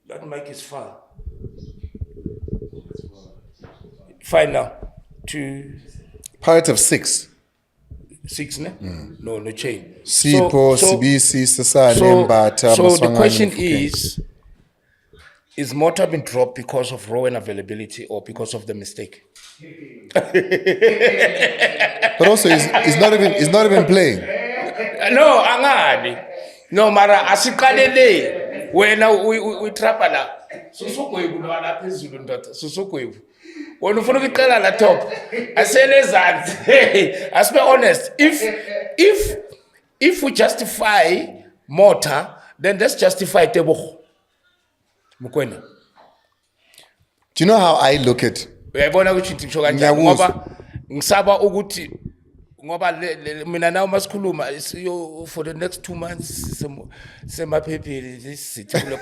That mic is far. Fine now. 2, Part of 6. 6, ne? No chain. Sipho, Sibisi, Sasane, Mbata, so the Maswangane, question Mofokeng. is Mota been dropped because of Rowan availability or because of the mistake? But also, he's not even playing. No, angani. No, mara asikalele. Wena we trapa la. Susukwebu no ala phezulu ndoda. Susukwebu. Wena ufuna ukuqala la top. Asele zanzi. As be honest, if we justify Mota, then let's justify Tebogo. Mukwena. Do you know how I look at? Uyabona ukuthi ngisho kanjani ngoba ngisaba ukuthi ngoba mina nawe masikhuluma for the next 2 months semaphepheni this city kule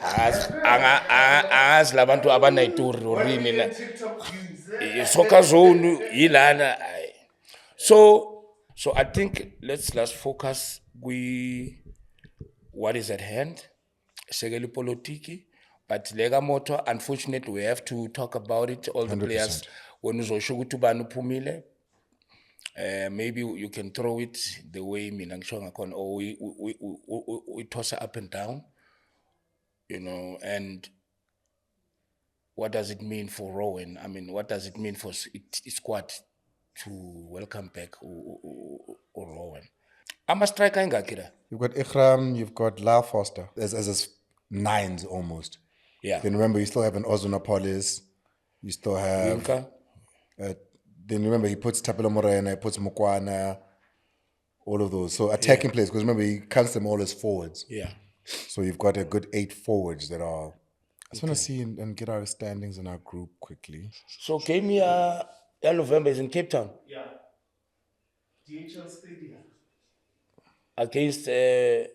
as labantu abanayitori orini na soccer zone yilana. So I think let's focus what is at hand. Sekeli politiki. But lega moto, unfortunately, we have to talk about it. All the 100%. Players, when uzoshukutu pumile, maybe you can throw it the way Minangshonga or we toss it up and down, you know. And what does it mean for Rowan? I mean, what does it mean for squad to welcome back or Rowan? I'm a striker in Gakira. You've got Ikram, you've got La Foster as 9s almost. Yeah. Then remember, you still have an Ozonopolis. You still have. Then remember, he puts Tapelo Morena, he puts Mukwana, all of those. So attacking players, because remember, he counts them all as forwards. Yeah. So you've got a good 8 forwards that are. I just want to see and get our standings in our group quickly. So game November is in Cape Town. Yeah. DHL Stadium. Against the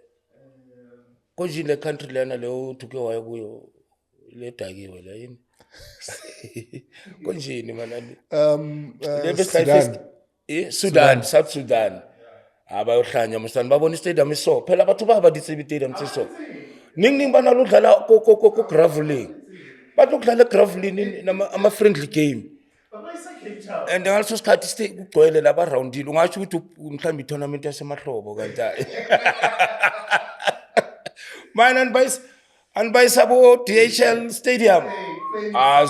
country lana leo tukiwa kuyo letakiwe la yini konjini manani Sudan, South Sudan abayohlanya msana babona stadium iso phela bathu baba ditsebi stadium iso ning bana lo dlala ko graveling bathu kudlala graveling ama friendly game and also skhathi kugcwele laba roundile ungasho ukuthi mhlambi tournament yasemahlobo kanjani man and by sabo DHL Stadium.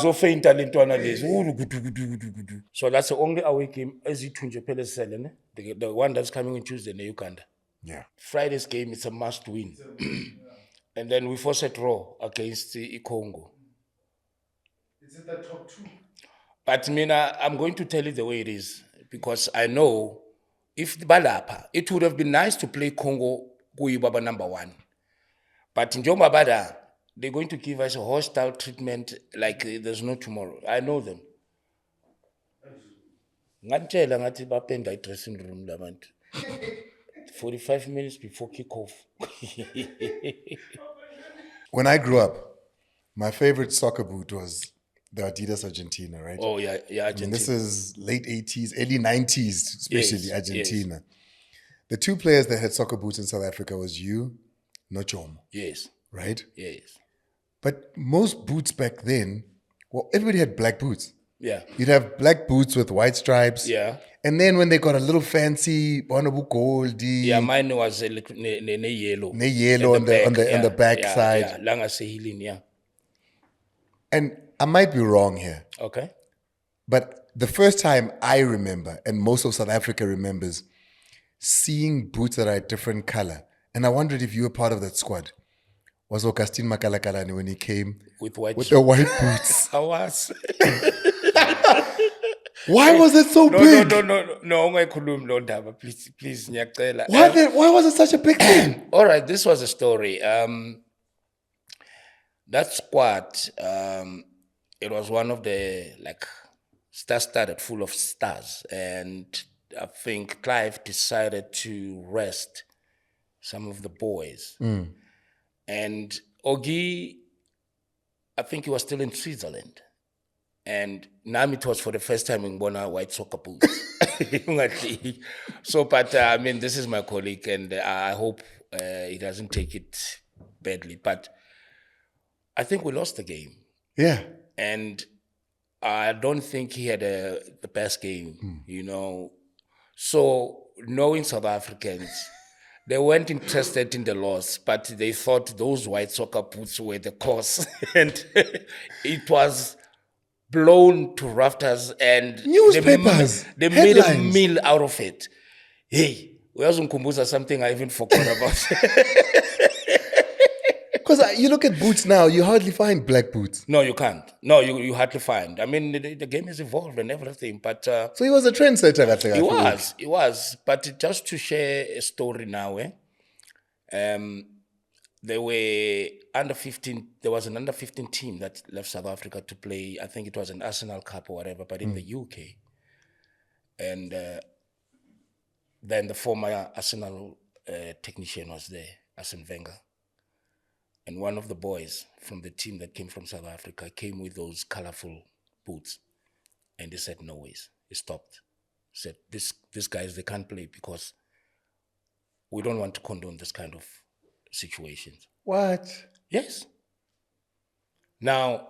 So faint lentwana lezi. So that's the only away game as it tunje phela sele, the one that's coming on Tuesday in Uganda. Yeah. Friday's game is a must win. And then we force a draw against Congo. Is it the top 2? But Mina, I'm going to tell you the way it is because I know if Balapa, it would have been nice to play Congo Baba number 1. But in Jomabada, they're going to give us a hostile treatment like there's no tomorrow. I know them. Ngantela ngathi bapenda dressing room labantu. 45 minutes before kickoff. When I grew up, my favorite soccer boot was the Adidas Argentina, right? Oh yeah, Argentina. I mean, this is late 80s, early 90s, especially Argentina. Yes. The 2 players that had soccer boots in South Africa was you, Nochom. Yes. Right? Yes. But most boots back then, well, everybody had black boots. Yeah. You'd have black boots with white stripes. Yeah. And then when they got a little fancy, Bonabu Goldie. Yeah, mine was yellow. Yellow on the back side. Yeah, Langa Sehilin, yeah. And I might be wrong here. Okay. But the first time I remember, and most of South Africa remembers, seeing boots that are a different color. And I wondered if you were part of that squad. Was Augustine Makalakalani when he came with the white boots? I was. Why was it so big? No, please, Nyakela. Why was it such a big thing? All right, this was a story. That squad, it was one of the star-studded, full of stars, and I think Clive decided to rest some of the boys. And Ogi, I think he was still in Switzerland. And now it was for the first time in Bona white soccer boots. So, but I mean, this is my colleague, and I hope he doesn't take it badly. But I think we lost the game. Yeah. And I don't think he had the best game, you know. So, knowing South Africans, they weren't interested in the loss, but they thought those white soccer boots were the cause. And it was blown to rafters, and Newspapers, they made a headlines. meal out of it. Hey, uyazungikumbusha something I even forgot about. Because you look at boots now, you hardly find black boots. No, you can't. No, you hardly find. I mean, the game has evolved and everything, but So he was a trendsetter. Kahle he kahle. was. But just to share a story now, there were under 15. There was an under 15 team that left South Africa to play. I think it was an Arsenal Cup or whatever, but in the UK. And then the former Arsenal technician was there, Arsene Wenger. And one of the boys from the team that came from South Africa came with those colorful boots. And they said, no ways. He stopped. He said, these guys, they can't play because we don't want to condone this kind of situations. What? Yes. Now,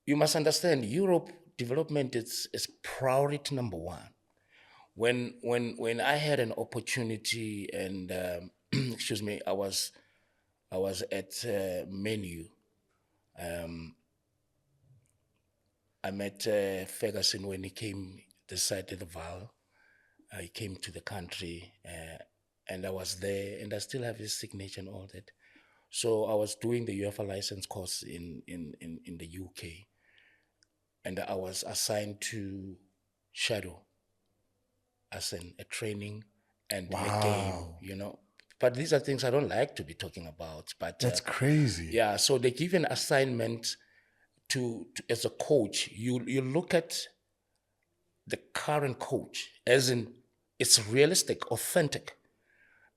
you must understand, Europe development is priority number one. When I had an opportunity and, excuse me, I was at Menu. I met Ferguson when he came this side of the Val. He came to the country and I was there, and I still have his signature and all that. So I was doing the UEFA license course in the UK, and I was assigned to shadow as a training and a game, you know. But these are things I don't like to be talking about. But That's crazy. yeah, so they give an assignment to as a coach. You look at the current coach as in it's realistic, authentic.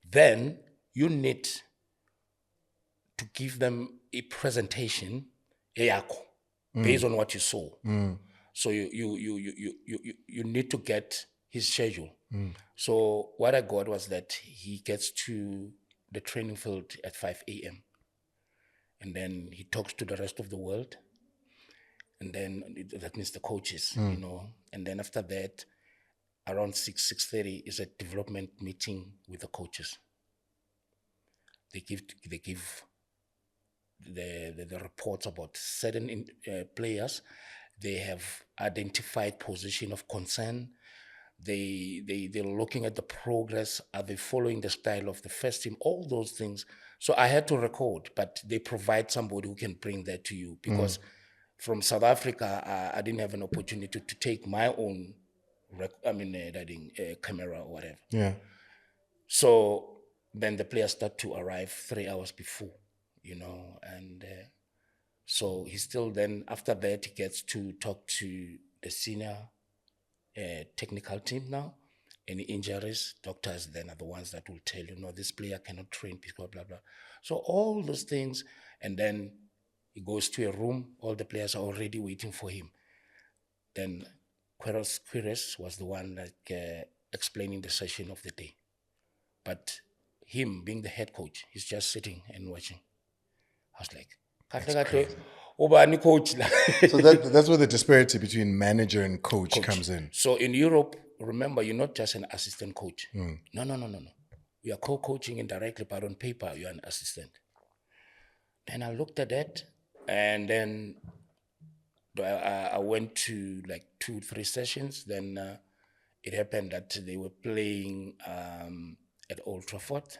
Then you need to give them a presentation, based on what you saw. So you need to get his schedule. So what I got was that he gets to the training field at 5 a.m. and then he talks to the rest of the world, and then that means the coaches, you know. And then after that, around 6:30 is a development meeting with the coaches. They give the reports about certain players. They have identified position of concern. They're looking at the progress. Are they following the style of the first team? All those things. So I had to record, but they provide somebody who can bring that to you, because from South Africa, I didn't have an opportunity to take my own, camera or whatever. Yeah. So then the players start to arrive 3 hours before, you know, and so he still then, after that, he gets to talk to the senior technical team now. Any injuries, doctors then are the ones that will tell you, no, this player cannot train, blah, blah, blah. So all those things, and then he goes to a room, all the players are already waiting for him. Then Quires was the one like explaining the session of the day. But him being the head coach, he's just sitting and watching. I was like, Ubani coach. So that's where the disparity between manager and coach comes in. So in Europe, remember, you're not just an assistant coach. No. You are co-coaching indirectly, but on paper, you're an assistant. Then I looked at that, and then I went to like 2-3 sessions. Then it happened that they were playing at Old Trafford.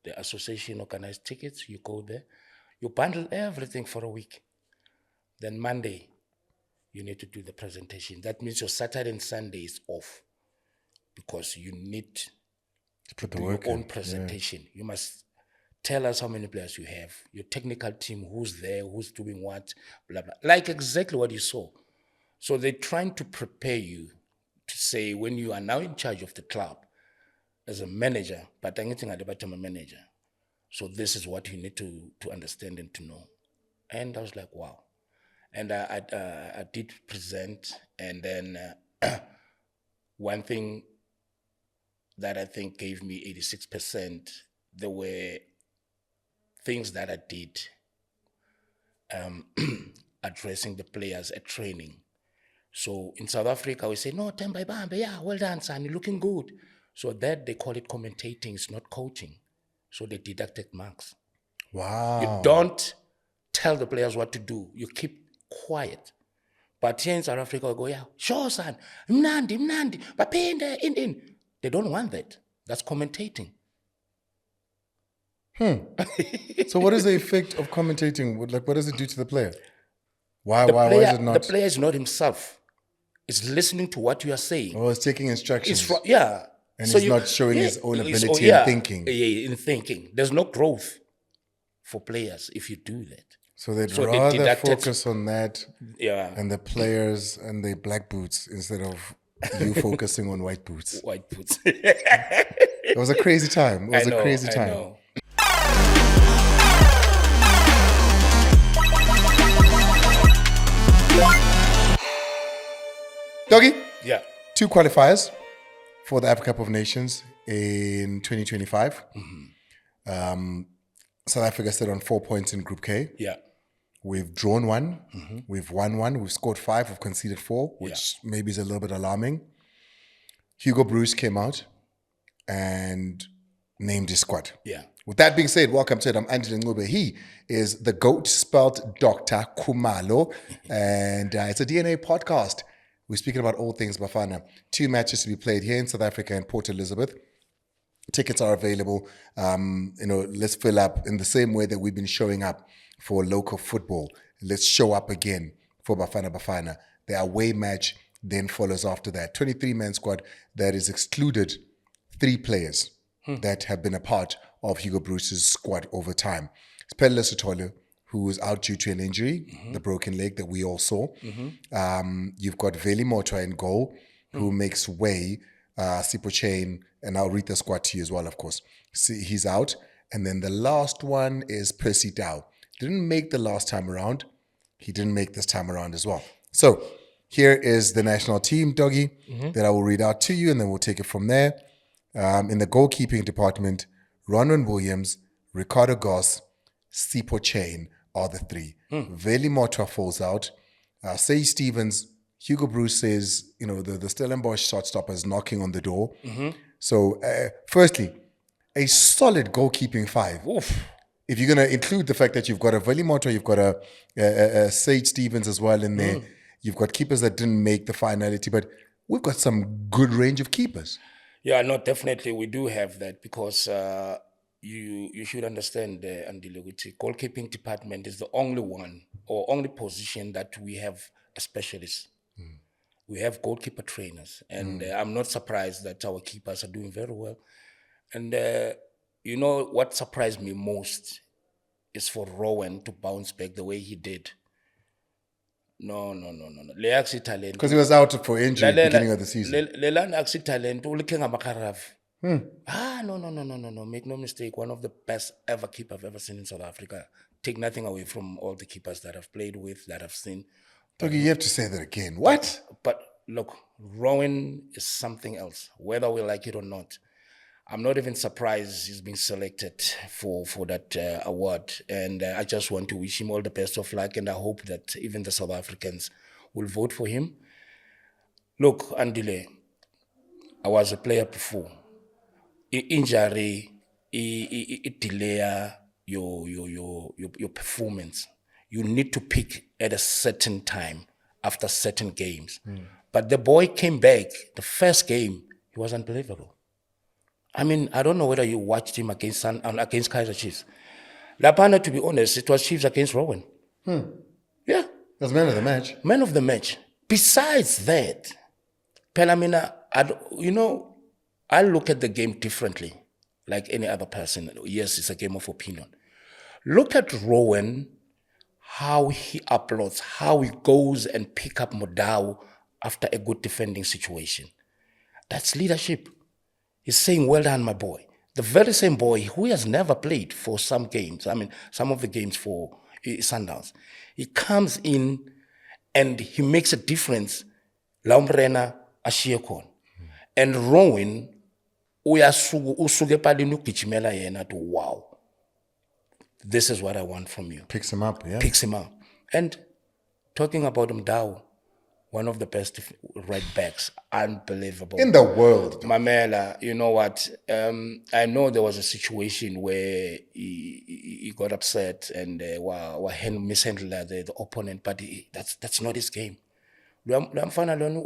The association organized tickets. You go there. You bundle everything for a week. Then Monday, you need to do the presentation. That means your Saturday and Sunday is off, because you need to put the do work your own in. presentation. Yeah. You must tell us how many players you have, your technical team, who's there, who's doing what, blah, blah. Like exactly what you saw. So they're trying to prepare you to say, when you are now in charge of the club as a manager, but anything at the bottom, a manager. So this is what you need to understand and to know. And I was like, wow. And I did present, and then one thing that I think gave me 86%, there were things that I did addressing the players at training. So in South Africa, we say, no, Temba Ibambe, yeah, well done, son, you're looking good. So that they call it commentating, it's not coaching. So they deducted marks. Wow. You don't tell the players what to do. You keep quiet. But here in South Africa, we go, yeah, sure, son, mnandi, bapinde, in. They don't want that. That's commentating. So what is the effect of commentating? What does it do to the player? Why Player, is it not? The player is not himself. It's listening to what you are saying. Oh, it's taking instructions. And So he's not showing his own ability in thinking. Yeah, in thinking. There's no growth for players if you do that. So they'd rather focus on that Yeah. and the players and the black boots instead of you focusing on white boots. White boots. It was a crazy time. It was a crazy time. I know. Doggy, Yeah. 2 qualifiers for the Africa Cup of Nations in 2025. South Africa stood on 4 points in Group K. Yeah. We've drawn 1. We've won 1. We've scored 5. We've conceded 4, which maybe is a little bit alarming. Hugo Bruce came out and named his squad. Yeah. With that being said, welcome to it. I'm Andile Ncube. He is the GOAT, spelled Dr. Khumalo. And it's a DNA podcast. We're speaking about all things Bafana. 2 matches to be played here in South Africa and Port Elizabeth. Tickets are available. Let's fill up in the same way that we've been showing up for local football. Let's show up again for Bafana Bafana. The away match then follows after that. 23-man squad that is excluded 3 players that have been a part of Hugo Bruce's squad over time. It's Pelele Sotolo, who is out due to an injury, the broken leg that we all saw. You've got Veli Motwa in goal, who makes way, Sipo Chain, and I'll read the squad to you as well, of course. See, he's out. And then the last one is Percy Dow. Didn't make the last time around. He didn't make this time around as well. So here is the national team, Doggy, that I will read out to you, and then we'll take it from there. In the goalkeeping department, Ronwen Williams, Ricardo Goss, Sipo Chain are the 3. Veli Motwa falls out. Say Stevens, Hugo Bruce says, the Stellenbosch shotstopper is knocking on the door. So, firstly, a solid goalkeeping 5. Oof. If you're going to include the fact that you've got a Veli Motwa, you've got a Sage Stevens as well in there. You've got keepers that didn't make the finality, but we've got some good range of keepers. Yeah, no, definitely we do have that because you should understand, Andile, goalkeeping department is the only one or only position that we have a specialist. We have goalkeeper trainers, and I'm not surprised that our keepers are doing very well. And what surprised me most is for Rowan to bounce back the way he did. No. Le talent. Because he was out for injury at the beginning of the season. Le talent. No. Make no mistake. One of the best ever keeper I've ever seen in South Africa. Take nothing away from all the keepers that I've played with, that I've seen. Okay, you have to say that again. What? But look, Rowan is something else, whether we like it or not. I'm not even surprised he's been selected for that award. And I just want to wish him all the best of luck. And I hope that even the South Africans will vote for him. Look, Andile, I was a player before. Injury, it delay your performance. You need to pick at a certain time after certain games. But the boy came back. The first game, he was unbelievable. I mean, I don't know whether you watched him against Kaizer Chiefs. Lapana, to be honest, it was Chiefs against Rowan. Yeah. That's man of the match. Man of the match. Besides that, Pelamina, I look at the game differently, like any other person. Yes, it's a game of opinion. Look at Rowan, how he uploads, how he goes and pick up Modau after a good defending situation. That's leadership. He's saying, well done, my boy. The very same boy who has never played for some games, some of the games for Sundowns. He comes in and he makes a difference. Laumrena Ashiekon. And Rowan, usuge palinu kichimela yena to wow. this is what I want from you. Picks him up, yeah. Picks him up. And talking about Mdao, one of the best right backs, unbelievable. In the world. Mamela, you know what? I know there was a situation where he got upset and mishandled the opponent, but that's not his game. Lamfana lona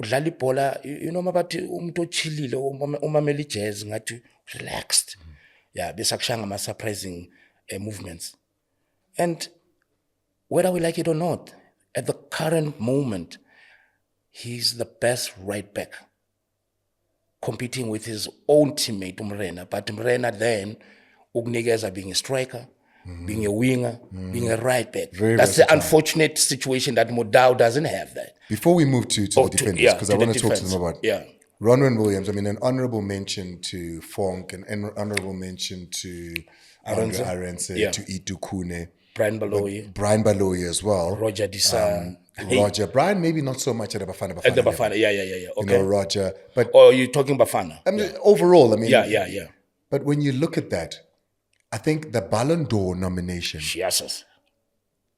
udlala ibhola, you know mabathi umuntu ochillile umamela ijazz ngathi relaxed. Yeah, besakushanga ama surprising movements. And whether we like it or not, at the current moment, he's the best right back, competing with his own teammate Mrena. But Mrena then, Ugnikeza being a striker, being a winger, being a right back. That's the unfortunate situation that Mudau doesn't have that. Before we move to the defenders, because I want to talk to them about Ronwen Williams. I mean, an honorable mention to Fonk, an honorable mention to Andre Arense, to Itu Kune, Brian Baloyi as well. Roger Disa. Roger. Brian, maybe not so much at the Bafana Bafana. At the Bafana, yeah. Okay. You know, Roger. But you're talking Bafana? I mean, overall, I mean. Yeah. But when you look at that, I think the Ballon d'Or nomination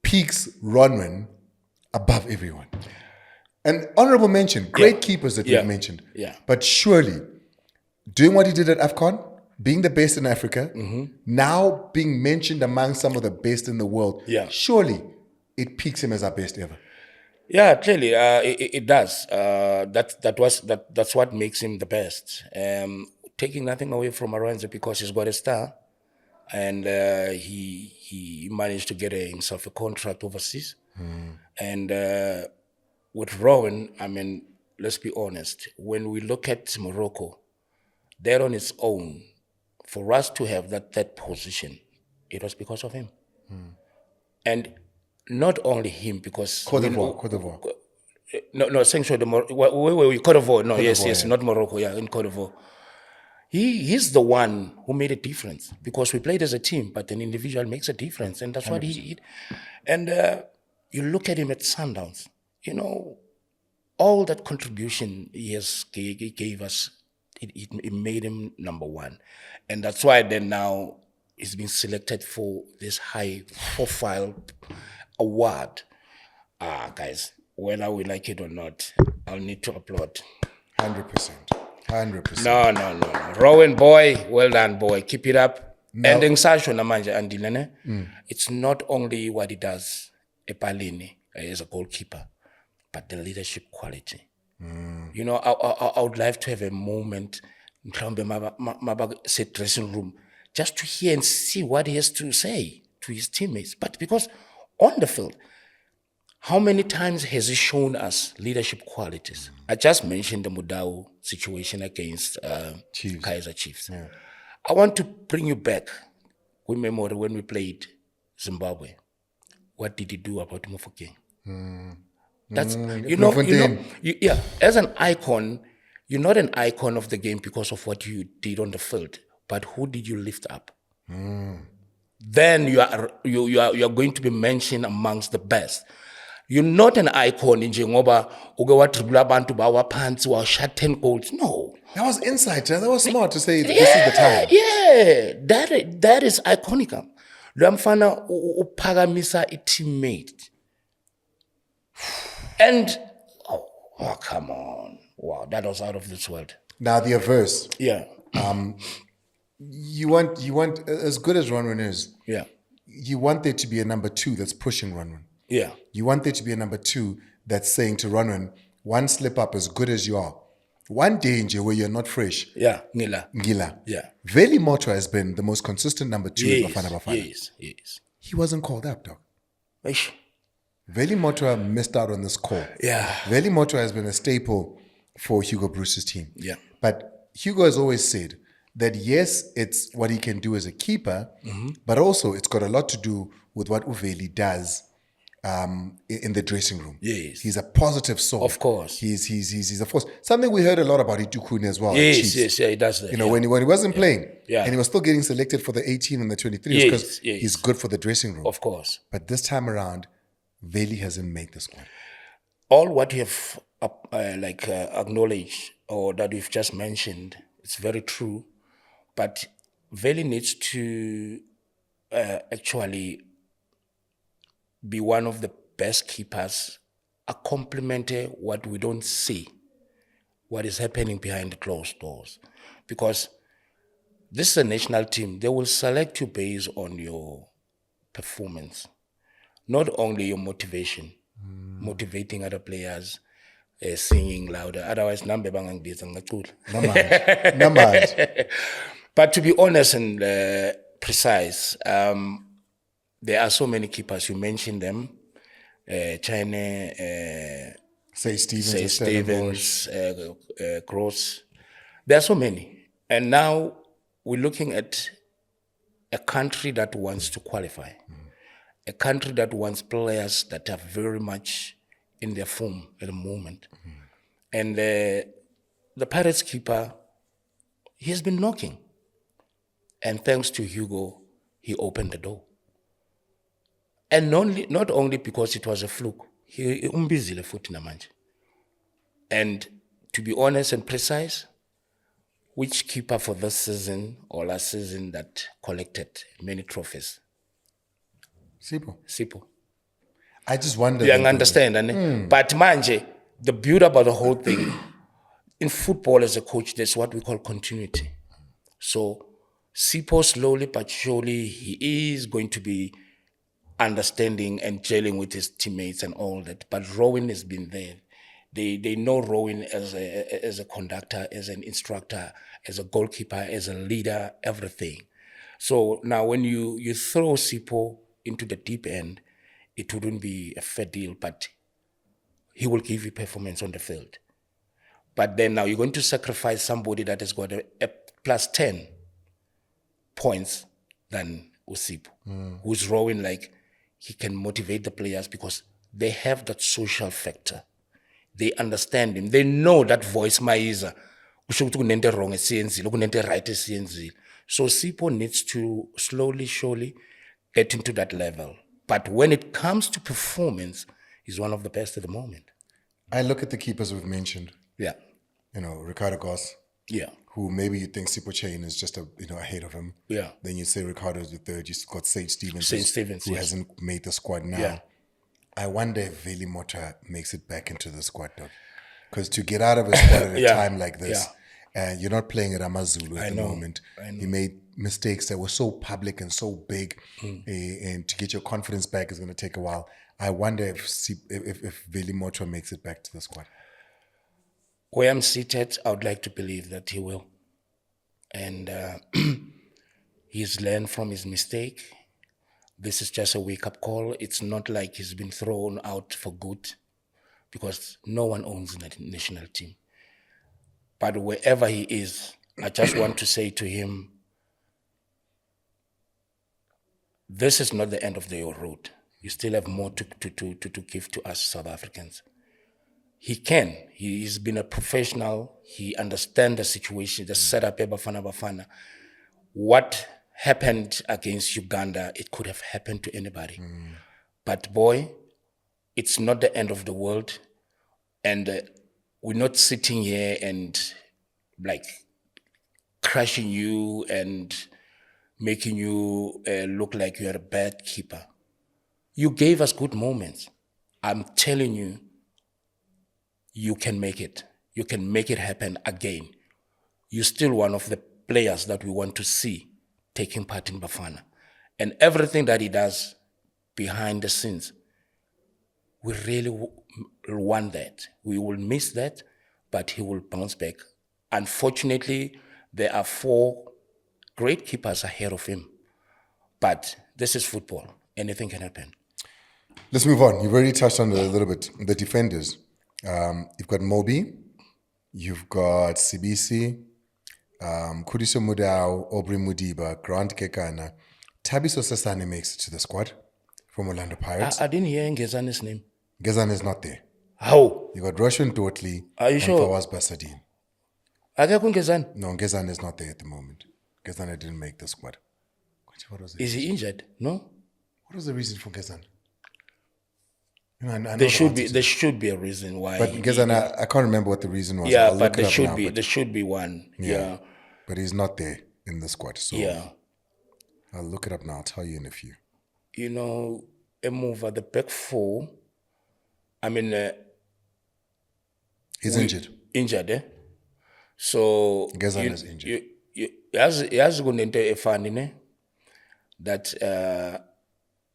peaks Ronwen above everyone. And honorable mention, great keepers that we've mentioned. Yeah. But surely, doing what he did at AFCON, being the best in Africa, now being mentioned among some of the best in the world, surely it peaks him as our best ever. Yeah, clearly, it does. That's what makes him the best. Taking nothing away from Aranze because he's got a star, and he managed to get himself a contract overseas. And with Rowan, I mean, let's be honest. When we look at Morocco, they're on its own. For us to have that position, it was because of him. And not only him, because Cote d'Ivoire. No, essentially Cote d'Ivoire. No, yes, not Morocco. Yeah, in Cote d'Ivoire. He's the one who made a difference because we played as a team, but an individual makes a difference, and that's 100%. What he did. And you look at him at Sundowns. You know, all that contribution he gave us, it made him number one, and that's why then now he's been selected for this high-profile award. Guys, whether we like it or not, I'll need to applaud. 100%. No. Rowan, boy, well done, boy. Keep it up. And it's not only what he does, Epalini, as a goalkeeper, but the leadership quality. You know, I would like to have a moment in the dressing room just to hear and see what he has to say to his teammates. But because on the field, how many times has he shown us leadership qualities? I just mentioned the Mudau situation against Kaizer Chiefs. Yeah. I want to bring you back with memory when we played Zimbabwe. What did he do about Mufokeng? That's as an icon, you're not an icon of the game because of what you did on the field, but who did you lift up? Then you are going to be mentioned amongst the best. You're not an icon in Jengoba, Ugawa Tribula Bantu Bawa Pants, or shot 10 goals. No. That was insight. That was smart to say this is the time. Yeah, that is iconic. Lamfana upagamisa a teammate. And oh come on. Wow, that was out of this world. Now the averse. Yeah. You want as good as Ronwen is. Yeah. You want there to be a number two that's pushing Ronwen. Yeah. You want there to be a number two that's saying to Ronwen, one slip up as good as you are. One danger where you're not fresh. Yeah, Ngila. Yeah. Veli Moto has been the most consistent number two in Bafana Bafana. Yes. He wasn't called up, dog. Eish. Veli Moto missed out on this call. Yeah. Veli Moto has been a staple for Hugo Bruce's team. Yeah. But Hugo has always said that yes, it's what he can do as a keeper, but also it's got a lot to do with what Uveli does in the dressing room. Yes. He's a positive soul. Of course. He's a force. Something we heard a lot about Itukune as well. Yes, he does that. You know, when he wasn't playing, and he was still getting selected for the 18 and the 23, because he's good for the dressing room. Of course. But this time around, Veli hasn't made the squad. All what you have acknowledged or that you've just mentioned, it's very true. But Veli needs to actually be one of the best keepers, complement what we don't see, what is happening behind the closed doors. Because this is a national team. They will select you based on your performance, not only your motivation, motivating other players, singing louder. Otherwise, nambe bangangibiza ngacula. Namaj. But to be honest and precise, there are so many keepers. You mentioned them. China, Say Stevens, say and Stellenbosch. Stevens, Gross. There are so many. And now we're looking at a country that wants to qualify, a country that wants players that are very much in their form at the moment. And the Pirates keeper, he has been knocking. And thanks to Hugo, he opened the door. And not only because it was a fluke, he umbizile futhi namanje. And to be honest and precise, which keeper for this season or last season that collected many trophies? Sipho. I just wonder. You understand, but manje, the beauty about the whole thing, in football as a coach, there's what we call continuity. So Sipho, slowly but surely, he is going to be understanding and gelling with his teammates and all that. But Ronwen has been there. They know Ronwen as a conductor, as an instructor, as a goalkeeper, as a leader, everything. So now when you throw Sipho into the deep end, it wouldn't be a fair deal, but he will give you performance on the field. But then now you're going to sacrifice somebody that has got a plus 10 points than Sipho, who's rowing like he can motivate the players because they have that social factor. They understand him. They know that voice maiza. Wrong right. So Sipho needs to slowly, surely get into that level. But when it comes to performance, he's one of the best at the moment. I look at the keepers we've mentioned. Yeah. Ricardo Goss. Yeah. Who maybe you think Sipho Chain is just ahead of him. Yeah. Then you say Ricardo's the third. You got Sage Stevens, who yes. hasn't made the squad now. Yeah. I wonder if Veli Mota makes it back into the squad, though. Because to get out of a squad at a time like this, you're not playing at Amazulu at the moment. You made mistakes that were so public and so big, and to get your confidence back is going to take a while. I wonder if Veli Mota makes it back to the squad. Where I'm seated, I would like to believe that he will. And he's learned from his mistake. This is just a wake-up call. It's not like he's been thrown out for good, because no one owns the national team. But wherever he is, I just want to say to him, this is not the end of your road. You still have more to give to us South Africans. He can. He's been a professional. He understands the situation, the setup at Bafana Bafana. What happened against Uganda, it could have happened to anybody. But boy, it's not the end of the world. And we're not sitting here and like crushing you and making you look like you're a bad keeper. You gave us good moments. I'm telling you, you can make it. You can make it happen again. You're still one of the players that we want to see taking part in Bafana. And everything that he does behind the scenes, we really want that. We will miss that, but he will bounce back. Unfortunately, there are 4 great keepers ahead of him. But this is football. Anything can happen. Let's move on. You've already touched on it a little bit. The defenders. You've got Moby. You've got Sibisi. Kudiso Mudau, Aubrey Mudiba, Grant Kekana. Tabiso Sasane makes it to the squad from Orlando Pirates. I didn't hear Ngezane's name. Ngezane is not there. How? You got Roshan Dotley and sure? Fawaz Basadine. Akekho Ngezane? No, Ngezane is not there at the moment. Ngezane didn't make the squad. What was it? Is he injured? No? What was the reason for Ngezane? I know there should be a reason why. But Ngezane, I can't remember what the reason was. Yeah, but there should be one. Yeah. But he's not there in the squad. So yeah. I'll look it up now. I'll tell you in a few. You know, emuva, the back four, I mean, He's injured. Injured, eh? So, Gezan is injured. yazi kunento efani ne, that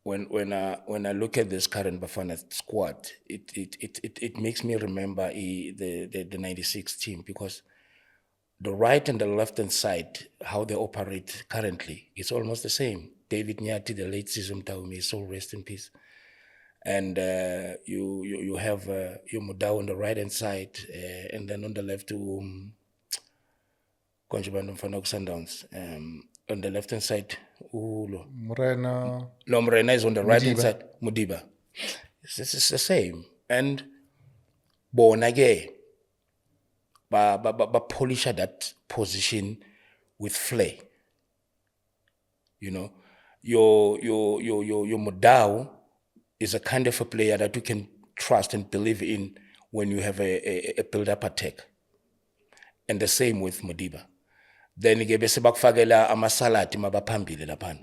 when I look at this current Bafana squad, it makes me remember the 96 team, because the right and the left hand side, how they operate currently, it's almost the same. David Nyati, the late season Taumi, so rest in peace. And you have your Mudau on the right hand side, and then on the left Konjibandum Fanok Sundowns. On the left hand side, Morena. no, Mrena is on the right hand side, Mudiba. This is the same. And Bonage, polish that position with flair. You know, your Mudau is a kind of a player that you can trust and believe in when you have a build-up attack. And the same with Mudiba. Then ke bese bakufakela amasaladi mabaphambili lapha.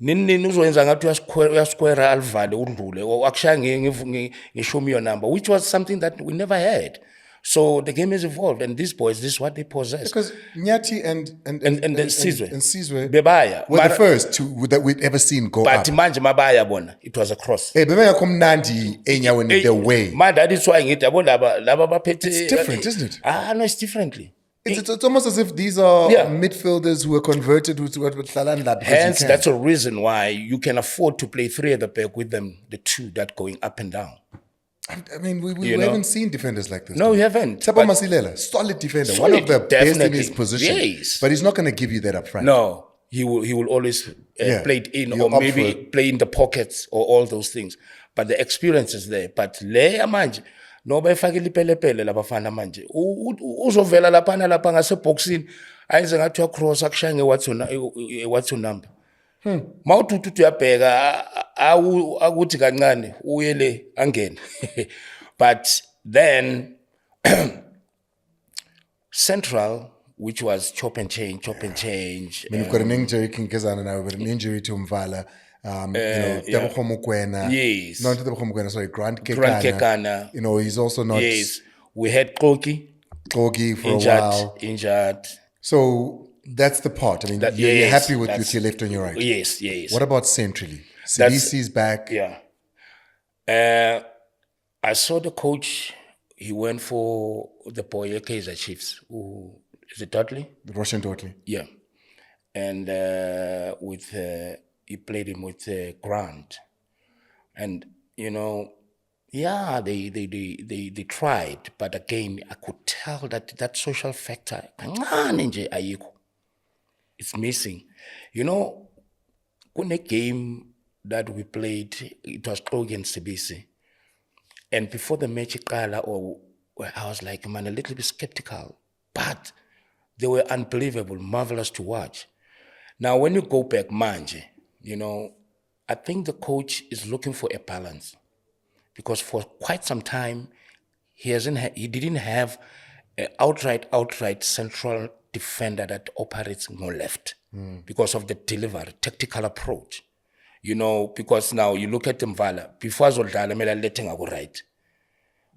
Nini uzoyenza ngathi uyasquare alivale udlule akushaya ngishow me your number, which was something that we never had. So the game has evolved, and these boys, this is what they possess. Because Nyati and Sizwe Bebaya were the first that we'd ever seen go but up. manje mabaya bona, it was a cross. Hey, bebaya kumnandi enyaweni the way. Man, that is why ngithi yabo laba baphethe. It's different, isn't it? No, it's differently. It's almost as if these are midfielders who were converted with Tlalanda. Hence, that's a reason why you can afford to play three at the back with them, the two that going up and down. I mean, we haven't seen defenders like this. No, we haven't. Sapa Masilela, solid defender, one of the best in his position. Yes. But he's not going to give you that up front. No, he will always play it in, or maybe play in the pockets or all those things. But the experience is there. But leya manje, no bayifakile ipelepele la Bafana manje. Uzovela lapana lapha ngaseboxini, ayenze ngathi cross akushange what's your number. Mawuthi uyabheka akuthi kancane uyele angene. But then Central, which was chop and change. I mean, you've got an injury, King Gezana now, but an injury to Mvala. Tebogo Mokoena. Yes. Not Tebogo Mokoena, sorry, Grant Kekana. You know, he's also not. Yes. We had Kogi for a while. Injured. So that's the part. I mean, you're happy with your left and your right. Yes. What about centrally? Sidisi's back. Yeah. I saw the coach. He went for the boy Kaiser Chiefs. Is it Dudley? Russian Dudley. Yeah. And he played him with Grant. And, you know, they tried. But again, I could tell that social factor, it's missing. You know, when a game that we played, it was Krogi and Sibisi. And before the match, I was like, man, a little bit skeptical. But they were unbelievable, marvelous to watch. Now, when you go back, Manje, you know, I think the coach is looking for a balance. Because for quite some time, he didn't have an outright central defender that operates more left because of the delivery, tactical approach. You know, because now you look at Mvala, before Zoldala, mela letting go right.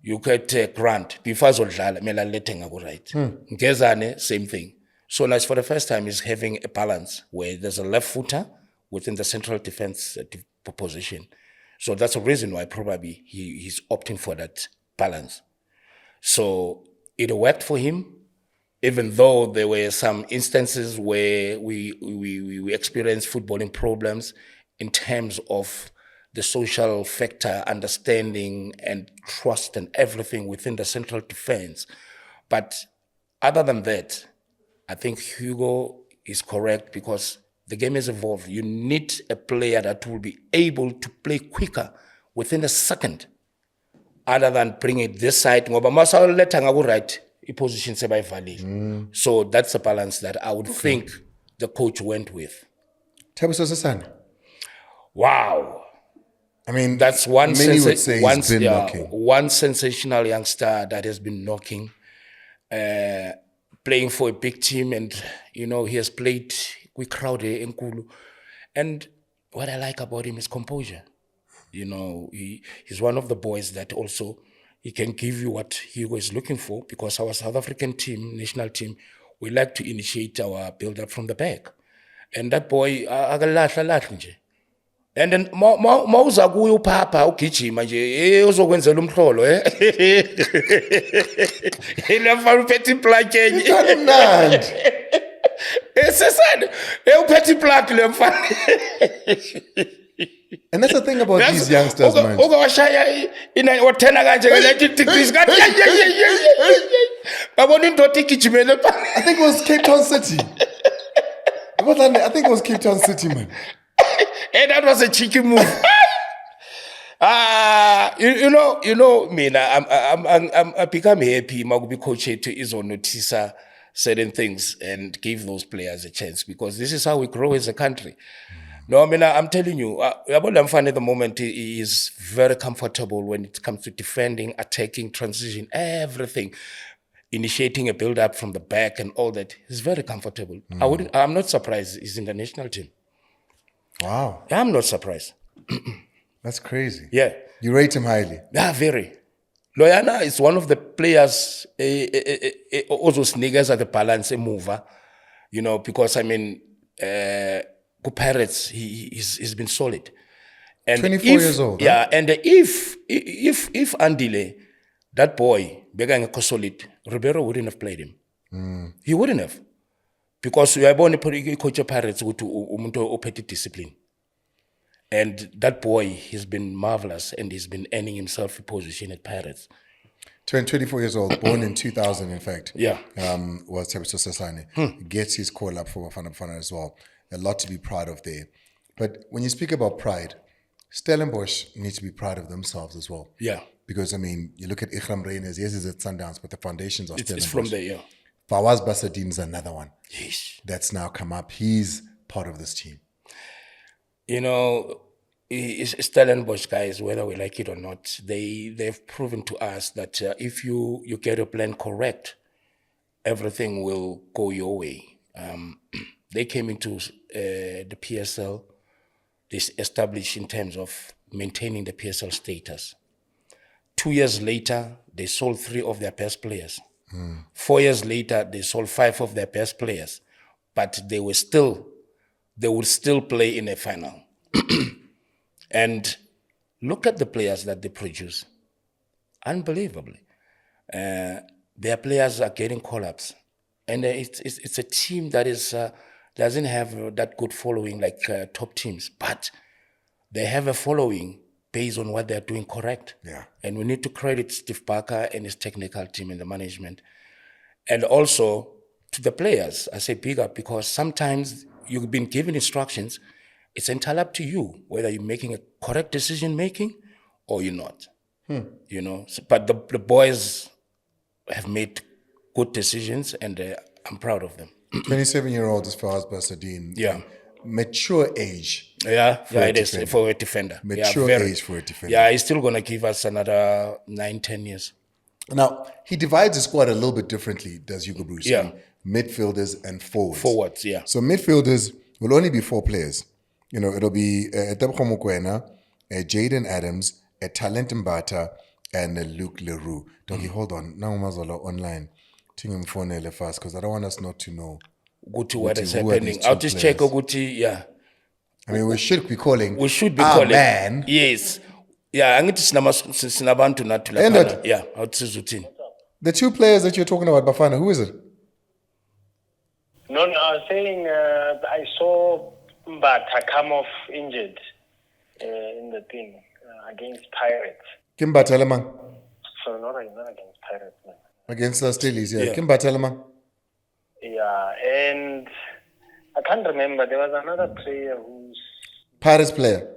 You get Grant, before Zoldala, mela letting go right. Ngezane, same thing. So now for the first time, he's having a balance where there's a left footer within the central defense position. So that's a reason why probably he's opting for that balance. So it worked for him, even though there were some instances where we experienced footballing problems in terms of the social factor, understanding and trust and everything within the central defense. But other than that, I think Hugo is correct because the game has evolved. You need a player that will be able to play quicker within a second, other than bring it this side. So that's a balance that I would think the coach went with. Thabiso Sisane. Wow. I mean, that's one knocking. Sensational youngster that has been knocking, playing for a big team, and you know he has played with crowd in Kulu, And what I like about him is composure. You know, he's one of the boys that also he can give you what he was looking for, because our South African team, national team, we like to initiate our build-up from the back. And that boy, akalahla nje. And then mawuza kuye uphapha ugijima nje uzokwenzela umhlolo lefana uphethe iplug enye Mnandi. esesana uphethe iplug lemfana. And that's the thing about these youngsters, man. Washaya wathena kanje ke 90 degrees kanti babona indoda igijimele. I think it was Cape Town City. I think it was Cape Town City, man. And that was a cheeky move. You know, mina, I become happy. Magubi coach to is on notice certain things and give those players a chance, because this is how we grow as a country. No, I mean, I'm telling you, Lamfane at the moment he is very comfortable when it comes to defending, attacking, transition, everything, initiating a build-up from the back and all that. He's very comfortable. I'm not surprised he's in the national team. Wow. I'm not surprised. That's crazy. Yeah. You rate him highly. Yeah, very. Loyana is one of the players, also sneakers at the balance, a mover, you know, because I mean, Pirates, he's been solid. And 24 years old. Yeah, huh? And if Andile, that boy, began solid, Ribeiro wouldn't have played him. He wouldn't have. Because we are born to coach Pirates with umuntu discipline. And that boy, he's been marvelous, and he's been earning himself a position at Pirates. 24 years old, born in 2000, in fact. Yeah. Was Tebiso Sasane. Gets his call up for Bafana Bafana as well. A lot to be proud of there. But when you speak about pride, Stellenbosch needs to be proud of themselves as well. Yeah. Because, I mean, you look at Ikram Reyners, yes, he's at Sundowns, but the foundations are Stellenbosch. It's from there, yeah. Fawaz Basadin is another one. Yes. That's now come up. He's part of this team. You know, Stellenbosch guys, whether we like it or not, they've proven to us that if you get your plan correct, everything will go your way. They came into the PSL, they established in terms of maintaining the PSL status. 2 years later, they sold 3 of their best players. 4 years later, they sold 5 of their best players, but they would still play in a final. And look at the players that they produce. Unbelievably. Their players are getting call-ups. And it's a team that doesn't have that good following like top teams, but they have a following based on what they're doing correct. Yeah. And we need to credit Steve Parker and his technical team and the management. And also to the players, I say big up, because sometimes you've been given instructions. It's entirely up to you whether you're making a correct decision making or you're not. You know, but the boys have made good decisions, and I'm proud of them. 27-year-old as far as Basadin. Yeah. Mature age. Yeah, it is for a defender. Mature age for a defender. Yeah, he's still going to give us another 9-10 years. Now, he divides the squad a little bit differently, does Hugo Bruce? Yeah. Midfielders and forwards. Forwards, yeah. So midfielders will only be 4 players. You know, it'll be Tebogo Mokoena, Jaden Adams, Talent Mbata, and Luke Leroux. Donkey, hold on. Now Mazolo online. Tingum phone fast, because I don't want us not to know. Guti, what is happening? I'll just check Guti, yeah. I mean, we should be calling. Calling. Man. Yes. Yeah, I need to sinabantu not to. Yeah, I'll see. The 2 players that you're talking about, Bafana, who is it? No, I was saying I saw Mbata come off injured in the thing against Pirates. Kimba Telemann. So not against Pirates, man. Against the Steelies, yeah. Kimba Telemann. Yeah, and I can't remember. There was another player who's... Pirates player.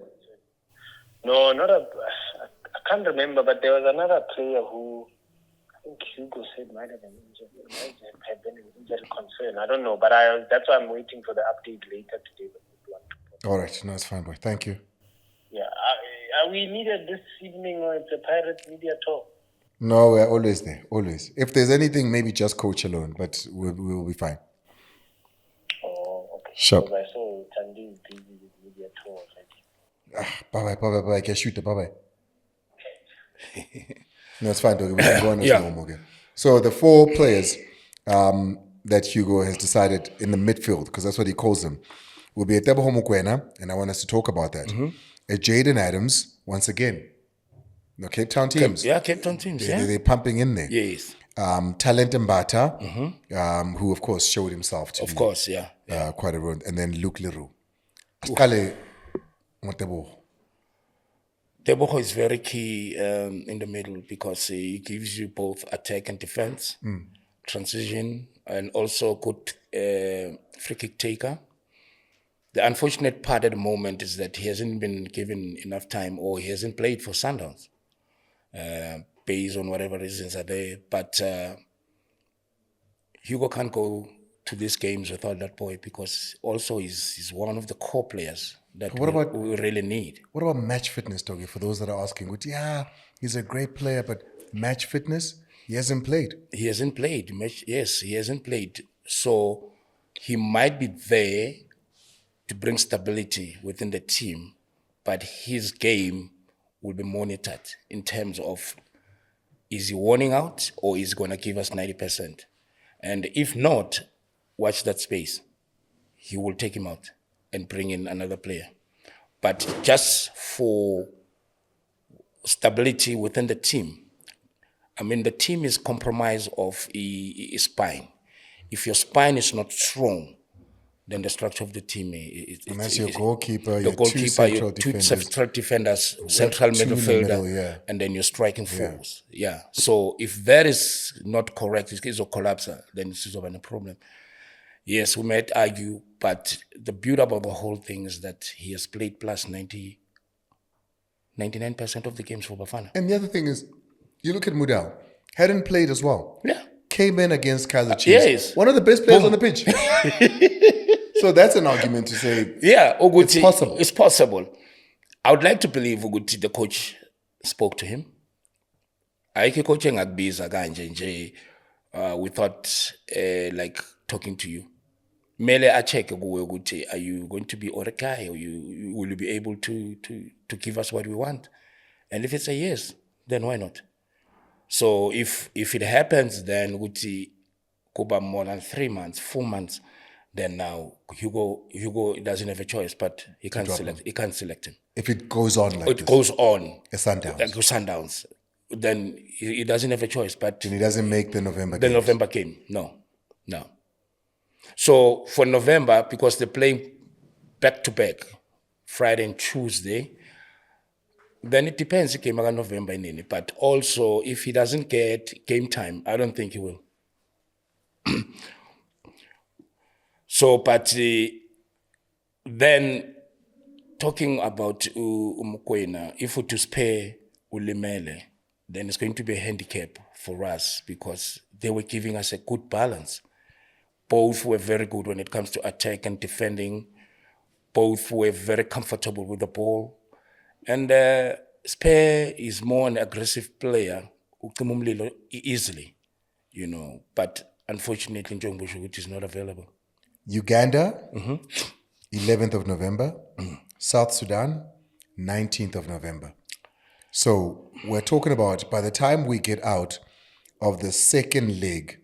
No, I can't remember, but there was another player who I think Hugo said might have been injured. It might have been an injury concern. I don't know, but that's why I'm waiting for the update later today. All right, no, it's fine, boy. Thank you. Yeah, are we needed this evening, or it's a Pirates media talk? No, we're always there, always. If there's anything, maybe just coach alone, but we'll be fine. Oh, okay. Sure. Because I saw Sandy is busy with your tour already. Bye-bye, can shoot, bye-bye. No, it's fine, Doggy. We can go on as Yeah. normal again. So the 4 players that Hugo has decided in the midfield, because that's what he calls them, will be Teboho Mokoena, and I want us to talk about that. Jaden Adams, once again. No, Cape Town teams. Cape Town teams, They're pumping in there. Yes. Talent Mbata, who of course showed himself to Of be course, yeah. quite a run. And then Luke Leroux. Asqale Teboho. Teboho is very key in the middle because he gives you both attack and defense, transition, and also good free kick taker. The unfortunate part at the moment is that he hasn't been given enough time, or he hasn't played for Sundowns, based on whatever reasons are there. But Hugo can't go to these games without that boy because also he's one of the core players that we really need. What about match fitness, Doggy? For those that are asking, he's a great player, but match fitness, he hasn't played. He hasn't played. Yes, he hasn't played. So he might be there to bring stability within the team, but his game will be monitored in terms of, is he warning out or is he going to give us 90%? And if not, watch that space. He will take him out and bring in another player. But just for stability within the team, I mean, the team is compromised of a spine. If your spine is not strong, then the structure of the team is... And that's your goalkeeper, your goalkeeper, your two central defenders, central two in the midfielder, middle, and then your striking force. Yeah. So if that is not correct, it's a collapse, then it's over a problem. Yes, we might argue, but the build-up of the whole thing is that he has played plus 99% of the games for Bafana. And the other thing is, you look at Mudau, hadn't played as well. Yeah. Came in against Kaizer Chiefs. Yes. One of the best players on the pitch. So that's an argument to say, Uguti, it's possible. It's possible. I would like to believe Uguti, the coach, spoke to him. Aike coaching akbiza kanje nje without like talking to you. Mele a check Uguti, are you going to be okay, or will you be able to give us what we want? And if it's a yes, then why not? So if it happens, then Uguti kuba more than 3 months, 4 months, then now Hugo doesn't have a choice, but he can't select him. if it goes on like It goes on. a Sundowns, Like Sundowns. Then he doesn't have a choice, but and he doesn't make the November the games. November game. No. So for November, because they're playing back to back, Friday and Tuesday, then it depends if game against November in any. But also, if he doesn't get game time, I don't think he will. So, but then talking about Umukwena, if we to spare Ulimele, then it's going to be a handicap for us because they were giving us a good balance. Both were very good when it comes to attack and defending. Both were very comfortable with the ball. And Spare is more an aggressive player, easily, but unfortunately, Njongbush, which is not available. Uganda, 11th of November. South Sudan, 19th of November. So we're talking about, by the time we get out of the second leg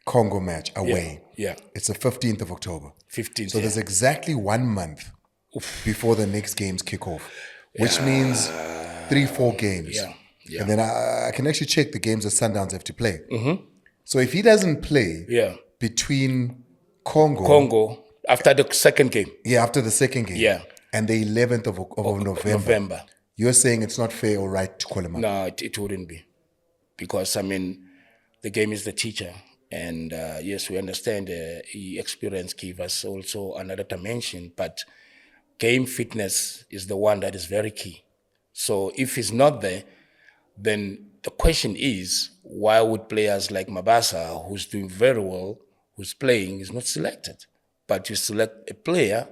Congo match away, it's the 15th of October. 15th. So there's exactly 1 month before the next games kick off, which means 3-4 games. Yeah. And then I can actually check the games that Sundowns have to play. So if he doesn't play between Congo, after the second game. after the second game, and the 11th of November, you're saying it's not fair or right to call him up? No, it wouldn't be. Because, the game is the teacher. And yes, we understand experience gave us also another dimension, but game fitness is the one that is very key. So if he's not there, then the question is, why would players like Mabasa, who's doing very well, who's playing, is not selected? But you select a player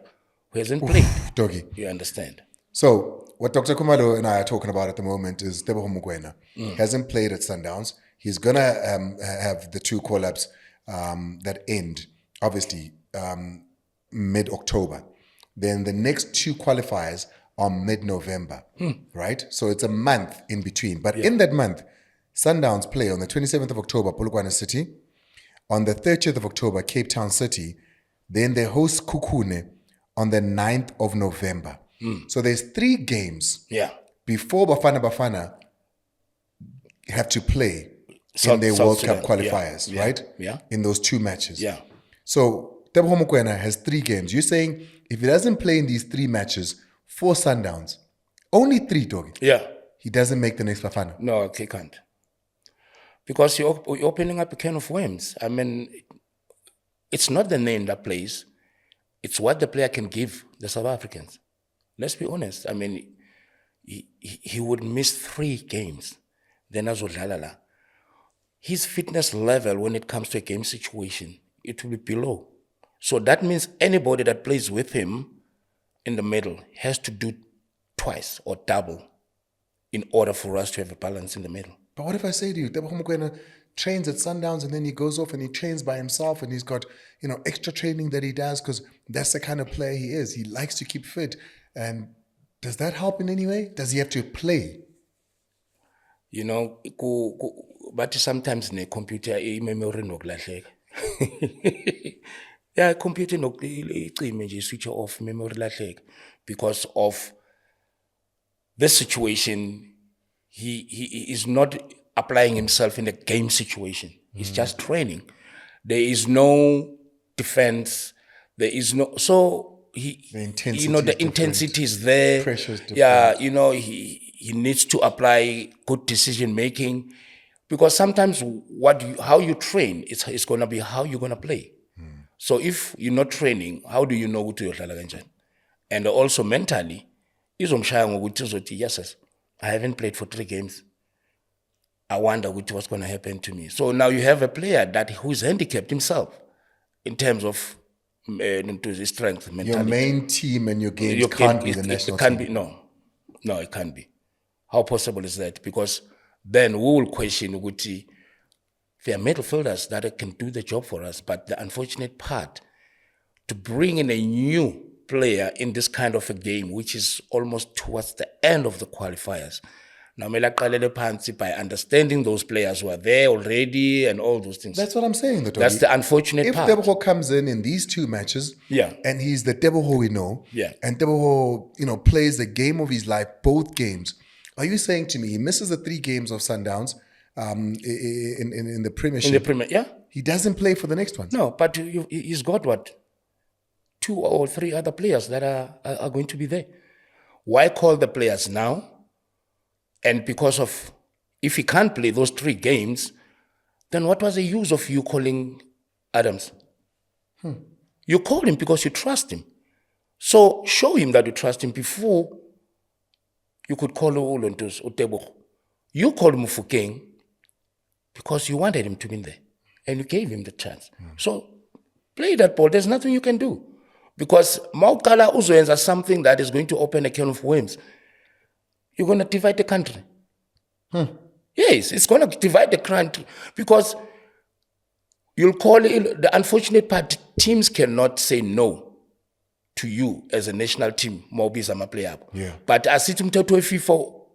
who hasn't played. Doggy. You understand? So what Dr. Khumalo and I are talking about at the moment is Teboho Mokoena. Hasn't played at Sundowns. He's going to have the 2 call-ups that end, obviously, mid-October. Then the next 2 qualifiers are mid-November, right? So it's a month in between. But in that month, Sundowns play on the 27th of October, Polokwane City. On the 30th of October, Cape Town City. Then they host Kukune on the 9th of November. So there's 3 games before Bafana Bafana have to play in their World Cup qualifiers, right? Yeah. In those 2 matches. Yeah. So Tebogo Mokoena has 3 games. You're saying if he doesn't play in these 3 matches for Sundowns, only 3, Doggy, Yeah. he doesn't make the next Bafana. No, he can't. Because you're opening up a can of worms. I mean, it's not the name that plays. It's what the player can give the South Africans. Let's be honest. I mean, he would miss 3 games. Then azodlala. His fitness level when it comes to a game situation, it will be below. So that means anybody that plays with him in the middle has to do twice or double in order for us to have a balance in the middle. But what if I say to you, Tebogo Mokoena trains at Sundowns and then he goes off and he trains by himself and he's got, extra training that he does because that's the kind of player he is. He likes to keep fit. And does that help in any way? Does he have to play? But sometimes ne computer memory nokulahleka. Yeah, computer nokicime nje switch off memory lahleka because of this situation. He is not applying himself in a game situation. He's just training. There is no defense. There is no the intensity is there. Pressure's different. Yeah, he needs to apply good decision making because sometimes how you train is going to be how you're going to play. So if you're not training, how do you know what you're doing? And also mentally, yes, I haven't played for 3 games. I wonder what's going to happen to me. So now you have a player who's handicapped himself in terms of his strength, mentality. Your main team and your games can't be the national team. No, it can't be. How possible is that? Because then we will question if there are midfielders that can do the job for us. But the unfortunate part, to bring in a new player in this kind of a game, which is almost towards the end of the qualifiers. Now, by understanding those players who are there already and all those things. That's what I'm saying. That's the unfortunate part. If Tebogo comes in these 2 matches, and he's the Tebogo we know, and Tebogo, plays the game of his life, both games, are you saying to me he misses the 3 games of Sundowns in the Premiership? He doesn't play for the next one? No, but he's got 2 or 3 other players that are going to be there. Why call the players now? And because of, if he can't play those 3 games, then what was the use of you calling Adams? You called him because you trust him. So show him that you trust him before you could call Tebogo. You called Mufokeng because you wanted him to be there. And you gave him the chance. So play that ball. There's nothing you can do. Because Maukala Uzoenza something that is going to open a can of worms. You're going to divide the country. Yes, it's going to divide the country. Because you'll call it, the unfortunate part, teams cannot say no to you as a national team. But as it FIFA,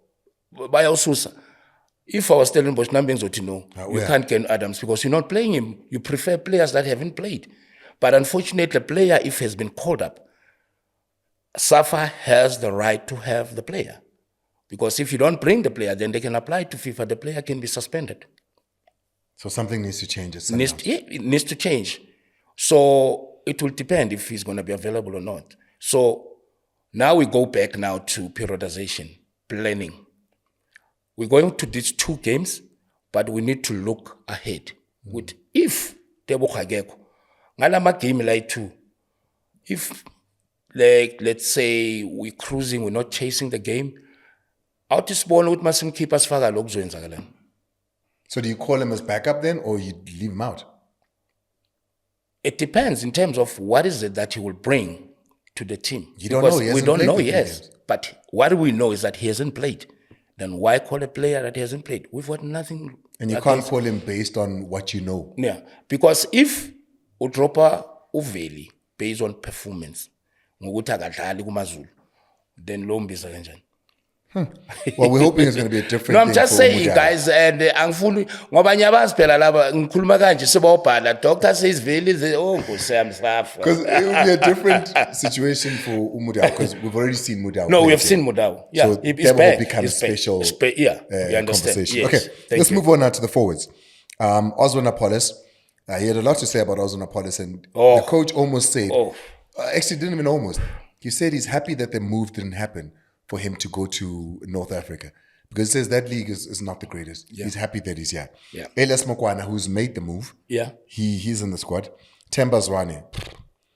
if I was telling Bosch Nambeng no, you can't get Adams because you're not playing him. You prefer players that haven't played. But unfortunately, a player, if he has been called up, SAFA has the right to have the player. Because if you don't bring the player, then they can apply to FIFA. The player can be suspended. So something needs to change. It needs to change. So it will depend if he's going to be available or not. So now we go back now to periodization, planning. We're going to these 2 games, but we need to look ahead. With if Tebogo Hageko, Ngalama game like 2, if let's say we're cruising, we're not chasing the game, out is born with Masim keepers faga lokzo enzakala. So do you call him as backup then, or you leave him out? It depends in terms of what is it that he will bring to the team. You don't know. We don't know, yes. But what we know is that he hasn't played. Then why call a player that he hasn't played? We've got nothing. And you can't call him based on what you know. Yeah, because if Udropa Uveli, based on performance, ngokuthi akadlali kumaZulu then lo mbiza kanjani. Well, we're hoping it's going to be a different No, I'm thing just for saying, Mudau. guys, and angifuni ngoba nyabazi phela laba ngikhuluma kanje sebawubhala doctor says vele Nkosi yami safa. Because it will be a different situation for Mudau, because we've already seen Mudau. No, play we have here. seen Mudau. Yeah, So he's that will back. become He's a back. special Yeah, you understand. conversation. Yes. Okay, Thank let's you. move on now to the forwards. Oswin Apollos, he had a lot to say about Oswin Apollos, and the coach almost said, actually didn't even almost, he said he's happy that the move didn't happen for him to go to North Africa. Because he says that league is not the greatest. Yeah. He's happy that he's here. Yeah. Elias Mokwana, who's made the move, Yeah. he's in the squad. Temba Zwane,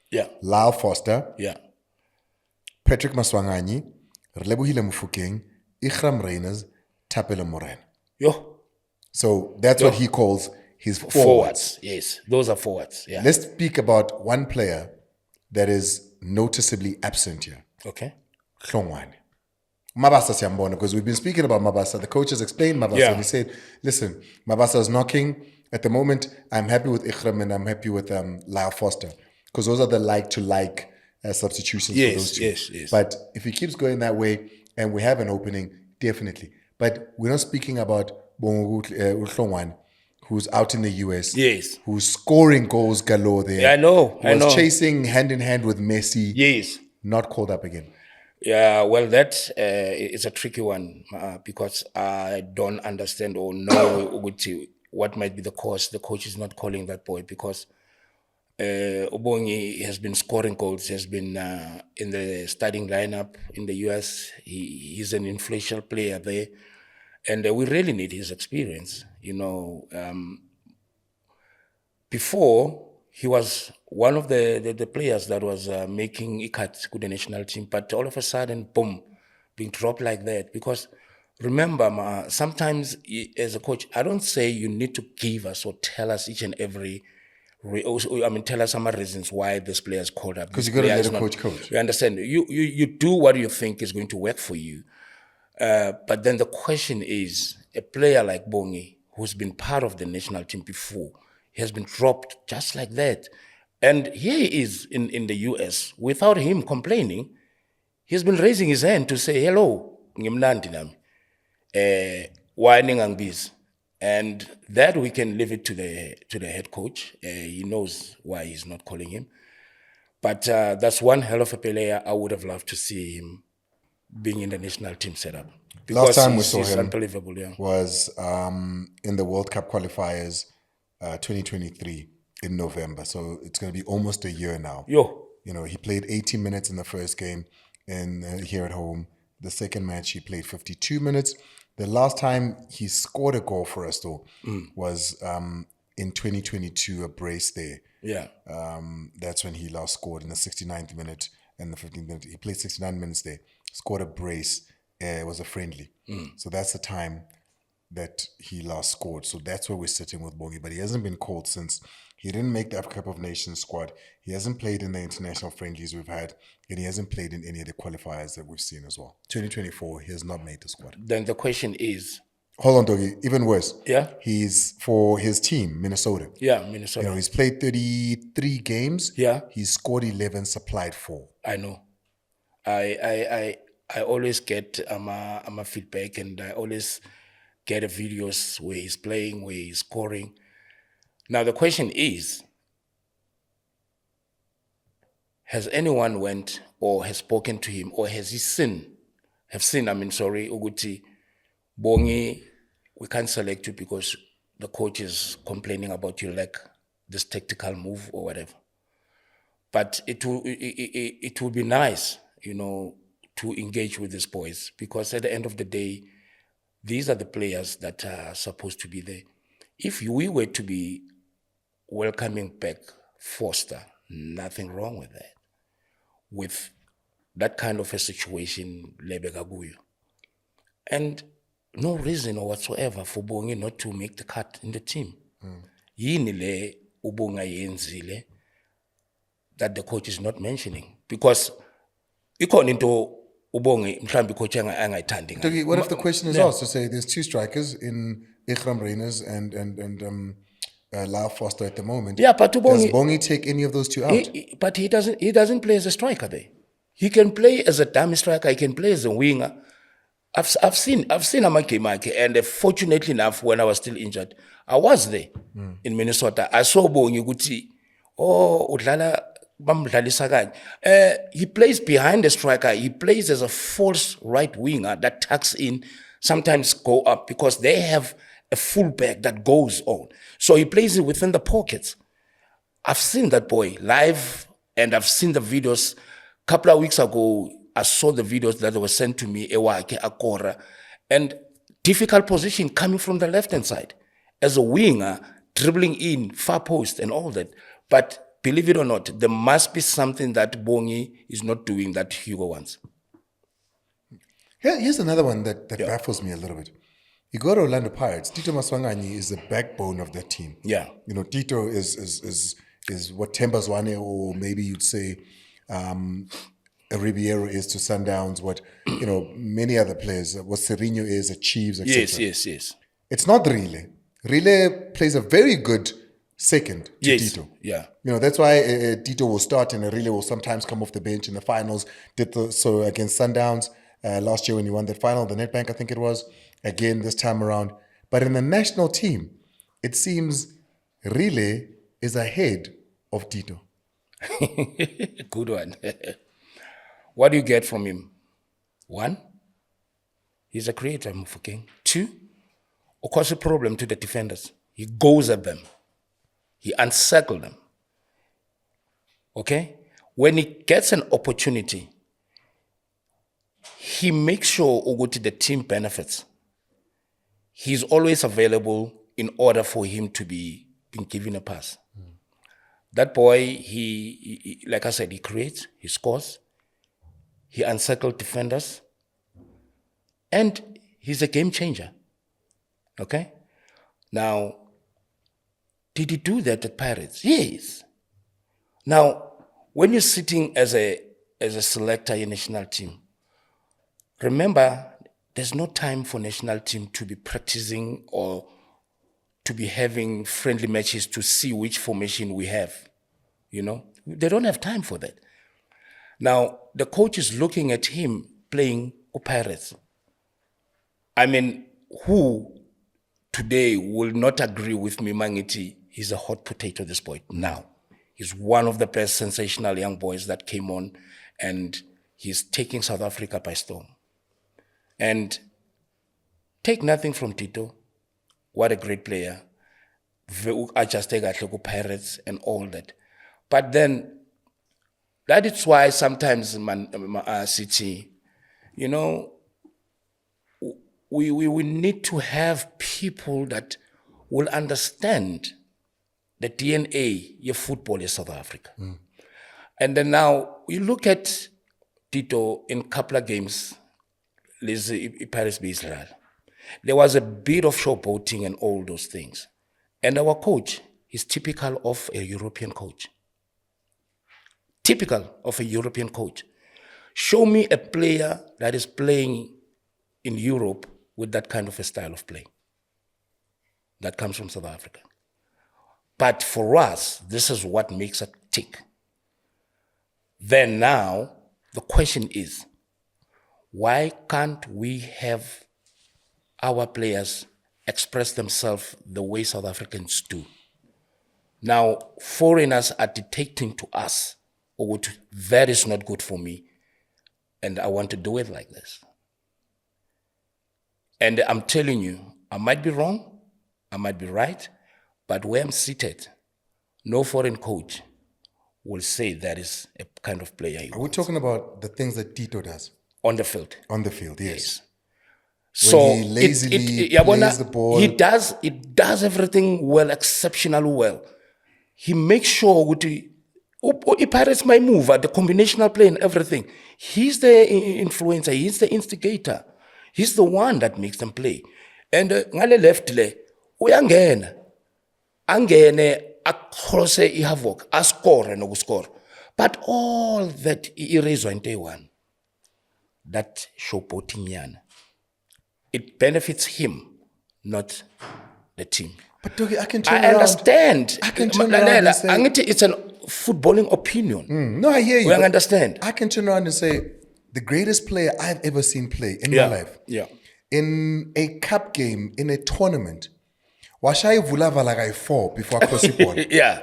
Yeah. Lyle Foster, Yeah. Patrick Maswanganyi, Relebohile Mufokeng, Ikram Reyners, Tapelo Moran. Yo. So that's what he calls his forwards. Forwards. Yes. Those are forwards. Yeah. Let's speak about one player that is noticeably absent here. Okay. Hlongwane. Mabasa siyambona, because we've been speaking about Mabasa. The coach has explained Mabasa. Yeah. And he said, listen, Mabasa is knocking. At the moment, I'm happy with Ikram and I'm happy with Lyle Foster, because those are the like-to-like substitutions for those two. Yes. But if he keeps going that way and we have an opening, definitely. But we're not speaking about Hlongwane, who's out in the US. Yes. Who's scoring goals galore there. Yeah, I know. Was chasing hand in hand with Messi. Yes. Not called up again. Yeah, well, that is a tricky one because I don't understand or know what might be the cause. The coach is not calling that boy because Obongi has been scoring goals. He has been in the starting lineup in the US. He's an influential player there. And we really need his experience. Before, he was one of the players that was making cuts to the national team, but all of a sudden, boom, being dropped like that. Because remember, sometimes as a coach, I don't say you need to give us or tell us each and every, tell us some reasons why this player is called up. Because you got to let a coach. You understand? You do what you think is going to work for you. But then the question is, a player like Bongi, who's been part of the national team before, he has been dropped just like that. And here he is in the US, without him complaining, he's been raising his hand to say, hello, ngimnandi nami. Why ningangibizi? And that we can leave it to the head coach. He knows why he's not calling him. But that's one hell of a player. I would have loved to see him being in the national team setup. Because last time we saw him unbelievable, yeah. was in the World Cup qualifiers 2023 in November. So it's going to be almost a year now. He played 18 minutes in the first game here at home. The second match, he played 52 minutes. The last time he scored a goal for us, though, was in 2022, a brace there. Yeah. That's when he last scored in the 69th minute and the 15th minute. He played 69 minutes there, scored a brace. It was a friendly. So that's the time that he last scored. So that's where we're sitting with Bongi. But he hasn't been called since. He didn't make the Africa Cup of Nations squad. He hasn't played in the international friendlies we've had. And he hasn't played in any of the qualifiers that we've seen as well. 2024, he has not made the squad. Then the question is... Hold on, Doggy. Even worse. Yeah? He's for his team, Minnesota. Yeah, Minnesota. He's played 33 games. Yeah. He's scored 11, supplied 4. I know. I always get my feedback, and I always get videos where he's playing, where he's scoring. Now the question is, has anyone went or has spoken to him, or has he seen, Uguti, Bongi, we can't select you because the coach is complaining about you lack this tactical move or whatever. But it will be nice, to engage with these boys, because at the end of the day, these are the players that are supposed to be there. If we were to be welcoming back Foster, nothing wrong with that. With that kind of a situation, Lebegaguyo. And no reason or whatsoever for Bongi not to make the cut in the team. Yini le ubonga yenzile that the coach is not mentioning. Because ikhona into ubonge mhlambi coach angayithandi ngayo. What if the question is asked to say there's 2 strikers in Ikram Reyners and Lyle Foster at the moment? Yeah, but does Bongi take any of those 2 out? But he doesn't play as a striker there. He can play as a dummy striker. He can play as a winger. I've seen game, and fortunately enough, when I was still injured, I was there in Minnesota. I saw Bongi Guti. Oh, udlala bamdlalisa kanje. He plays behind the striker. He plays as a false right winger that tucks in, sometimes go up because they have a fullback that goes on. So he plays it within the pockets. I've seen that boy live, and I've seen the videos. A couple of weeks ago, I saw the videos that were sent to me, Ewake, Akora, and difficult position coming from the left-hand side. As a winger, dribbling in, far post and all that. But believe it or not, there must be something that Bongi is not doing that Hugo wants. Here's another one that baffles me a little bit. You go to Orlando Pirates, Tito Maswanganyi is the backbone of that team. Yeah. You know, Tito is what Themba Zwane, or maybe you'd say Ribeiro is to Sundowns, what, you know, many other players, what Serino is at Chiefs, etc. Yes. It's not Rile. Rile plays a very good second to Tito. Yeah. You know, that's why Tito will start and Rile will sometimes come off the bench in the finals. Did so against Sundowns last year when he won that final, the Nedbank, I think it was, again this time around. But in the national team, it seems Rile is ahead of Tito. Good one. What do you get from him? One, he's a creator, Mufokeng. Two, of course, a problem to the defenders. He goes at them. He encircles them. Okay? When he gets an opportunity, he makes sure the team benefits. He's always available in order for him to be given a pass. That boy, he, like I said, he creates, he scores, he encircles defenders, and he's a game changer. Okay? Now, did he do that at Pirates? Yes. Now, when you're sitting as a selector in national team, remember, there's no time for national team to be practicing or to be having friendly matches to see which formation we have. You know, they don't have time for that. Now, the coach is looking at him playing Pirates. I mean, who today will not agree with me, Mangiti? He's a hot potato at this point now. He's one of the best sensational young boys that came on, and he's taking South Africa by storm. And take nothing from Tito. What a great player. I just take Pirates and all that. But then, that is why sometimes, City, you know, we need to have people that will understand the DNA of football in South Africa. And then now, you look at Tito in a couple of games, Paris v Israel. There was a bit of showboating and all those things. And our coach is typical of a European coach. Typical of a European coach. Show me a player that is playing in Europe with that kind of a style of play. That comes from South Africa. But for us, this is what makes it tick. Then now, the question is, why can't we have our players express themselves the way South Africans do? Now, foreigners are dictating to us, that is not good for me, and I want to do it like this. And I'm telling you, I might be wrong, I might be right, but where I'm seated, no foreign coach will say that is a kind of player. Are we talking about the things that Tito does? On the field. On the field, yes. So he lazily plays the ball. He does everything well, exceptionally well. He makes sure with the Pirates my move, the combinational play and everything. He's the influencer, he's the instigator. He's the one that makes them play. And ngale left le, uyangena. Angene across ihavoc, a score and no score. But all that erase one. That showboating yan. It benefits him, not the team. But Dogi, I can turn I around. understand. I can turn around and say, It's an footballing opinion. No, I hear you. We but understand. I can turn around and say, the greatest player I've ever seen play in Yeah, my life, yeah. in a cup game, in a tournament, Washai Vulava like I 4 before I cross the ball. Yeah.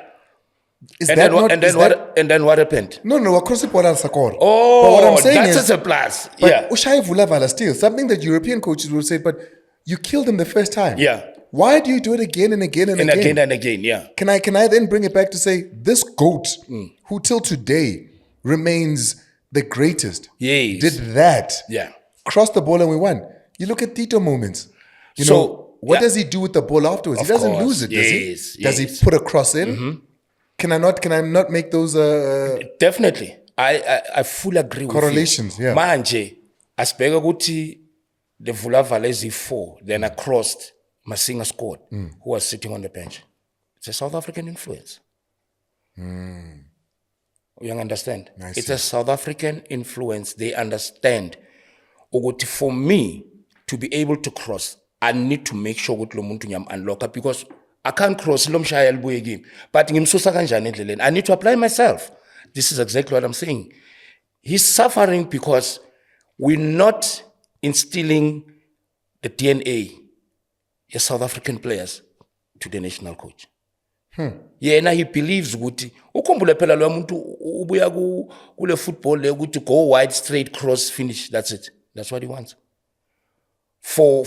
Is And that then, what, not? and then is what? that, And then what happened? no, across the ball al Sakor. Oh, but what I'm saying that's is, a plus. but Yeah. Ushai Vulavala still something that European coaches will say, but you killed him the first time. Yeah. Why do you do it again and again and, And again? again and again, yeah. Can I then bring it back to say this GOAT, who till today remains the greatest, Yes. did that, Yeah. crossed the ball and we won. You look at Tito moments. You So, know, what yeah. does he do with the ball afterwards? Of He doesn't course. lose it, does Yes, he? Does yes. he put a cross in? Can I not make those Definitely. I fully agree correlations? with you. Yeah. Manje, asibheke ukuthi the Vulavala is 4, then I crossed, Masinga scored, who was sitting on the bench. It's a South African influence. You understand? I It's see. a South African influence. They understand. Ukuthi for me to be able to cross, I need to make sure ukuthi lo muntu ngiyam-unlocka because I can't cross lo mshaya libuye kimi. But ngimsusa kanjani endleleni? I need to apply myself. This is exactly what I'm saying. He's suffering because we're not instilling the DNA as South African players to the national coach. Yena he believes ukuthi ukhumbule phela lo muntu ubuya kule football le ukuthi go wide straight cross finish, that's it. That's what he wants. For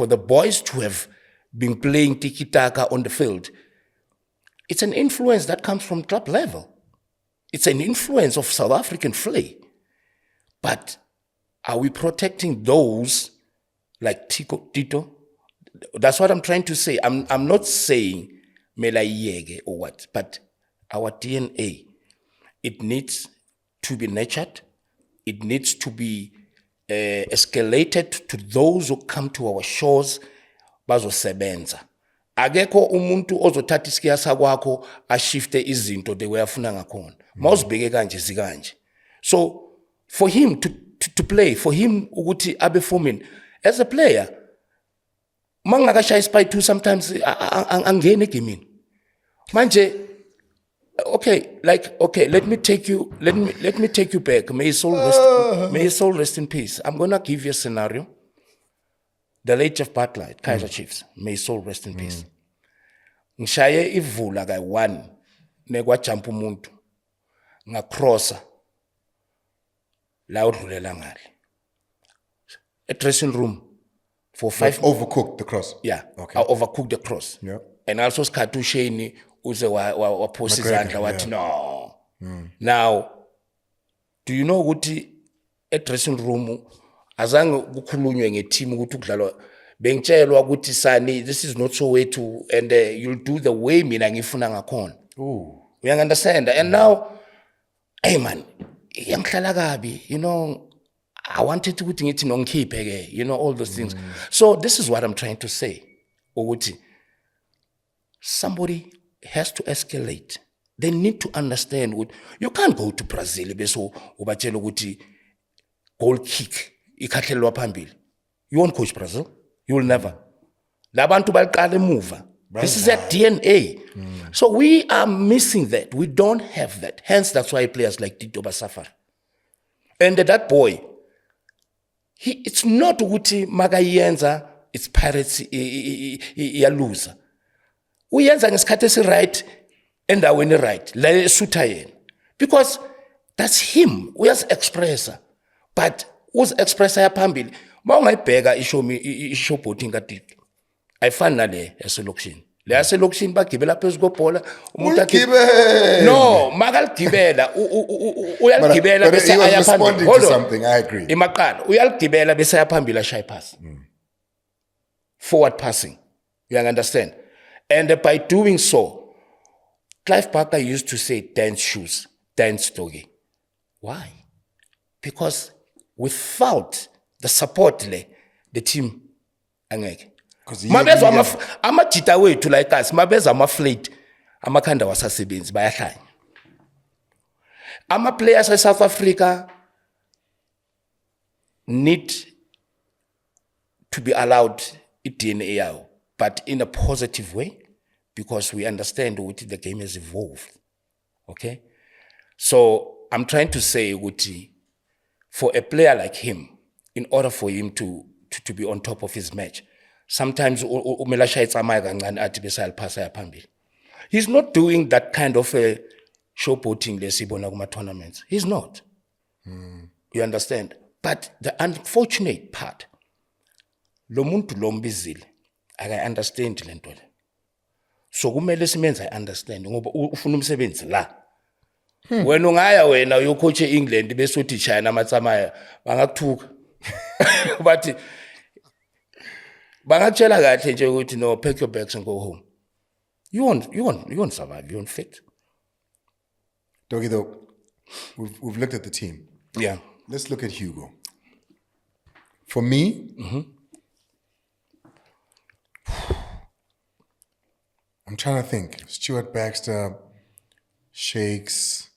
the boys to have been playing tiki-taka on the field, it's an influence that comes from club level. It's an influence of South African play. But are we protecting those like Tito? That's what I'm trying to say. I'm not saying Melayege or what, but our DNA, it needs to be nurtured. It needs to be escalated to those who come to our shores bazosebenza. Akekho umuntu ozothatha isikiyasa kwakho ashifte izinto the way afuna ngakhona. Mawuzibheke kanje zikanje. So for him to play, for him ukuthi abe forming as a player, mangakashaya spy 2 sometimes angene egimini. Manje okay, let me take you back. May his soul rest in peace. I'm gonna give you a scenario. The late Jeff Butler at Kaizer Chiefs, may his soul rest in peace. Ngishaye ivula ka 1 nekwa jump umuntu ngacrossa la udlulela ngale. A dressing room for 5 Overcooked the cross. yeah, Okay. I overcooked the cross. Yeah. And also skhathu Shane uze waphosa McGregor, izandla wathi yeah. no. Now, do you know ukuthi e dressing room azange kukhulunywe ngeteam ukuthi ukudlalwa bengitshelwa ukuthi sani this is not so way to and you'll do the way mina ngifuna ngakhona. Ooh. You understand? And now, hey man, yangihlala kabi, you know, I wanted to ngithi nongikhiphe ke, you know, all those things. So this is what I'm trying to say. Ukuthi somebody has to escalate. They need to understand what you can't go to Brazil bese ubatshela ukuthi goal kick ikhathelwa phambili. You won't coach Brazil. You will never. Labantu baliqala emuva. This is their DNA. So we are missing that. We don't have that. Hence, that's why players like Tito suffer. And that boy, it's not ukuthi makayenza, it's Pirates iyaluza. Uyenza ngesikhathi esi-right endaweni right la esutha yena. Because that's him. Uyazi-expressa. But uzi-expressa yaphambili. Mawungayibheka ishowboating kaTito. Ayifani nale yaselokishini. Le yaselokishini bagibela phezu kobhola umuntu no makaligibela uyaligibela bese he was aya responding phambili. to something, I agree. Imaqala uyaligibela bese aya phambili ashaya pass. Forward passing. You understand? And by doing so, Clive Parker used to say dance shoes, dance doggy. Why? Because without the support the team angeke. Mabezwa amajita wethu like us, mabezwa amaflate, amakhanda wasasebenzi bayahlanya. Ama players in South Africa need to be allowed i-DNA yawo, but in a positive way, because we understand what the game has evolved. Okay? So I'm trying to say, Uti, for a player like him, in order for him to be on top of his match, sometimes he's not doing that kind of a showboating lesibona kuma tournaments. He's not. You understand? But the unfortunate part, lo muntu lo mbizile, I understand le nto le. So kumele simenze I understand ngoba ufuna umsebenzi la. Wena ungaya wena uyocoach eEngland bese uthi China amatsamaya bangakuthuka. But bangakutshela kahle nje ukuthi no, pack your bags and go home. You won't survive, you won't fit. Doggy, though, we've looked at the team. Yeah. Let's look at Hugo. For me, I'm trying to think. Stuart Baxter, Shakes,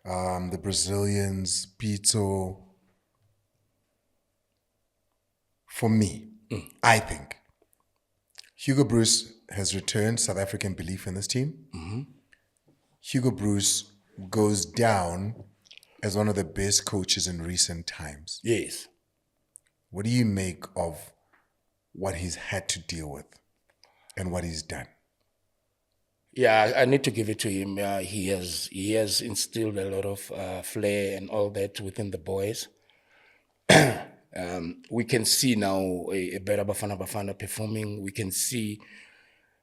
the Brazilians, Pito. For me, I think Hugo Bruce has returned South African belief in this team. Hugo Bruce goes down as one of the best coaches in recent times. Yes. What do you make of what he's had to deal with and what he's done? Yeah, I need to give it to him. He has instilled a lot of flair and all that within the boys. We can see now a better Bafana Bafana performing. We can see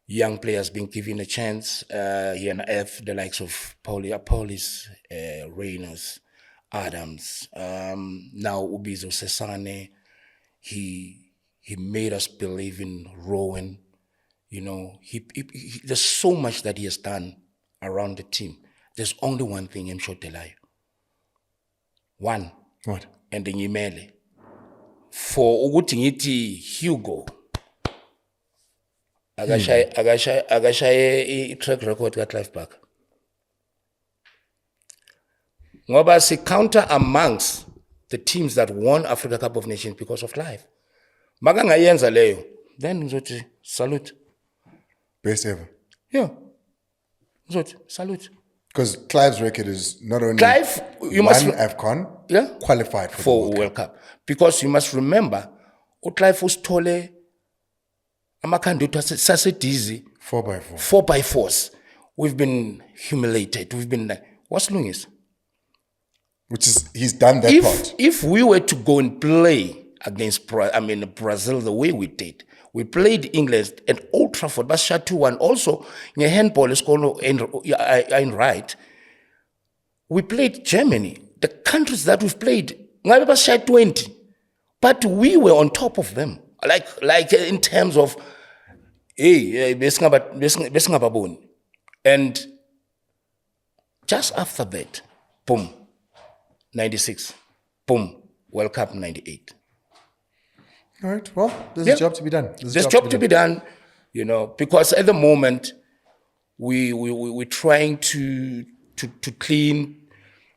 young players being given a chance. Here on earth, the likes of Paulis, Reyners, Adams, now Ubizo Sesane. He made us believe in Ronwen. You know, there's so much that he has done around the team. There's only one thing I'm sure to lie. One. What? And the Nyimele. For ukuthi ngithi Hugo. Agashaye i-track record ka-Clive Park. Ngoba si counter amongst the teams that won Africa Cup of Nations because of Clive. Makangayenza leyo, then ngizothi salute. Best ever. Yeah. Ngizothi salute. Because Clive's record is not only Clive, you must AFCON, yeah, qualified for for the World Cup. Because you must remember, uClive usithole amakhandida sasedizi 4x4. 4x4s. We've been humiliated. We've been like, what's Lungis? Which is, he's done that part. If we were to go and play against Brazil the way we did, we played England at Old Trafford, but shot 2-1. Also, the handball is called in right. We played Germany. The countries that we've played, we shot 20. But we were on top of them. Like in terms of, and just after that, boom, 96, boom, World Cup 98. All right, well, there's a job to be done. There's a job to be done, you know, because at the moment, we're trying to clean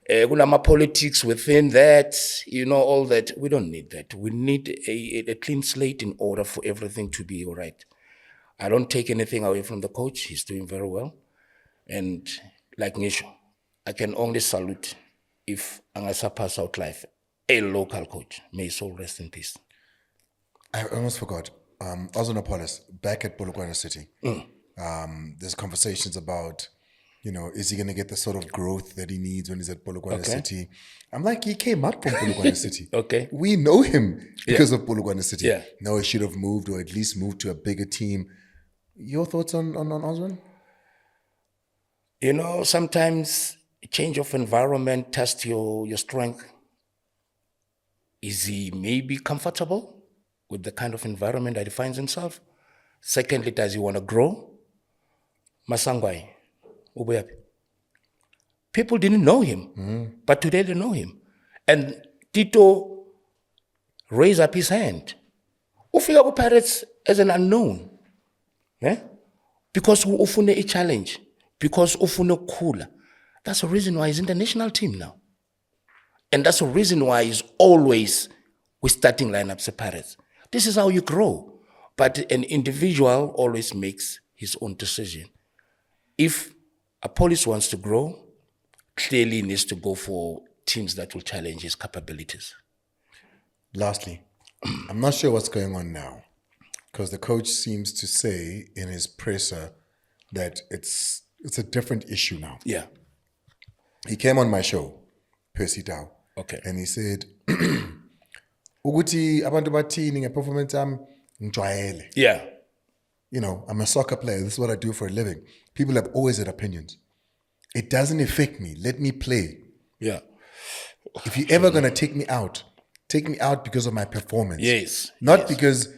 politics within that, you know, all that. We don't need that. We need a clean slate in order for everything to be all right. I don't take anything away from the coach. He's doing very well. And like Nisho, I can only salute if Angasa pass out life, a local coach. May his soul rest in peace. I almost forgot. Ozonopolis, back at Polokwane City. There's conversations about, you know, is he going to get the sort of growth that he needs when he's at Polokwane City? I'm like, he came up from Polokwane City. Okay. We know him because of Polokwane City. Yeah. No, he should have moved or at least moved to a bigger team. Your thoughts on Osman? You know, sometimes change of environment tests your strength. Is he maybe comfortable with the kind of environment that he finds himself? Secondly, does he want to grow? Masangwai, Ubuyapi. People didn't know him, but today they know him. And Tito raised up his hand. Ufika Pirates as an unknown. Yeah? Because ufune a challenge. Because ufune cooler. That's the reason why he's in the national team now. And that's the reason why he's always with starting lineups at Pirates. This is how you grow. But an individual always makes his own decision. If a police wants to grow, clearly needs to go for teams that will challenge his capabilities. Lastly, I'm not sure what's going on now because the coach seems to say in his presser that it's a different issue now. Yeah. He came on my show, Percy Tau. Okay. And he said, Uguti abantu bathini ngeperformance yami ngijwayele. Yeah. You know, I'm a soccer player. This is what I do for a living. People have always had opinions. It doesn't affect me. Let me play. Yeah. If you're ever going to take me out because of my performance. Yes. Not because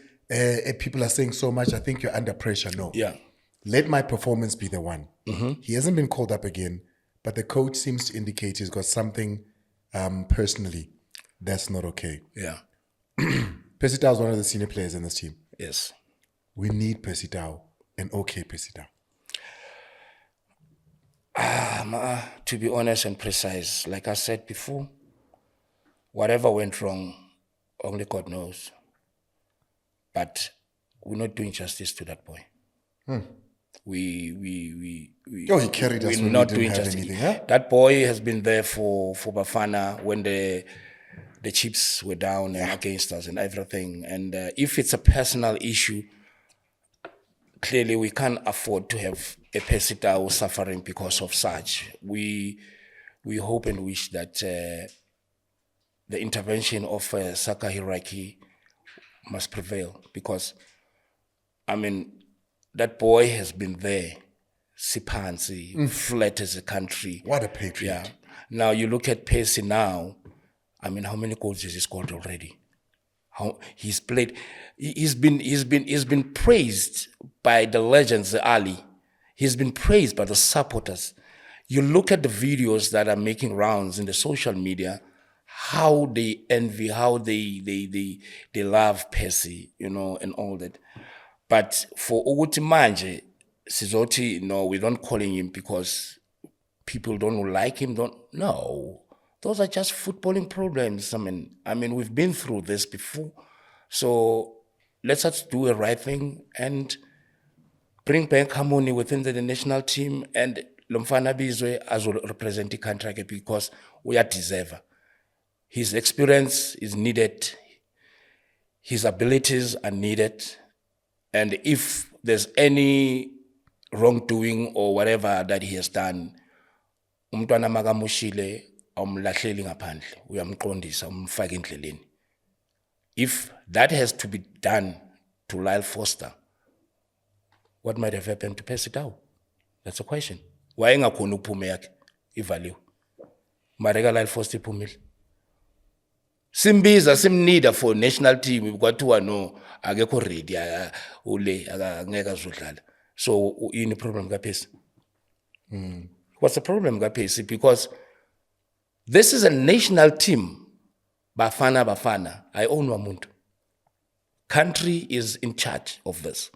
people are saying so much, I think you're under pressure. No. Yeah. Let my performance be the one. He hasn't been called up again, but the coach seems to indicate he's got something personally that's not okay. Yeah. Percy Tau is one of the senior players in this team. Yes. We need Percy Tau, an okay Percy Tau. To be honest and precise, like I said before, whatever went wrong, only God knows. But we're not doing justice to that boy. We he carried us we're when not we didn't doing have justice. anything, huh? That boy has been there for Bafana when the chips were down and against us and everything. And if it's a personal issue, clearly we can't afford to have a Percy Tau suffering because of such. We hope and wish that the intervention of Saka hierarchy must prevail, because, I mean, that boy has been there, Sipansi, flat as a country. What a patriot. Yeah. Now you look at Percy now, I mean, how many goals has he scored already? How he's played, he's been praised by the legends, the Ali. He's been praised by the supporters. You look at the videos that are making rounds in the social media, how they envy, how they love Percy, you know, and all that. But for Uguti Manje, Sizoti, no, we don't calling him because people don't like him. No. Those are just footballing problems. I mean, we've been through this before. So let's just do the right thing and bring back harmony within the national team, and Lomfana Bizwe as will represent the country, because we are deserve. His experience is needed. His abilities are needed. And if there's any wrongdoing or whatever that he has done, umntwana makamushile awumlahleli ngaphandle, uyamqondisa umfake endleleni. If that has to be done to Lyle Foster, what might have happened to Percy Tau? That's a question. Why engakhona uphume yakhe ivaliwe? Mareka Lyle Foster iphumile. Simbiza simnida for national team, kwathiwa no akekho ready ule angeke azodlala. So yini problem kaPercy? What's the problem kaPercy? Because this is a national team. Bafana Bafana. I own Wamuntu. Country is in charge of this.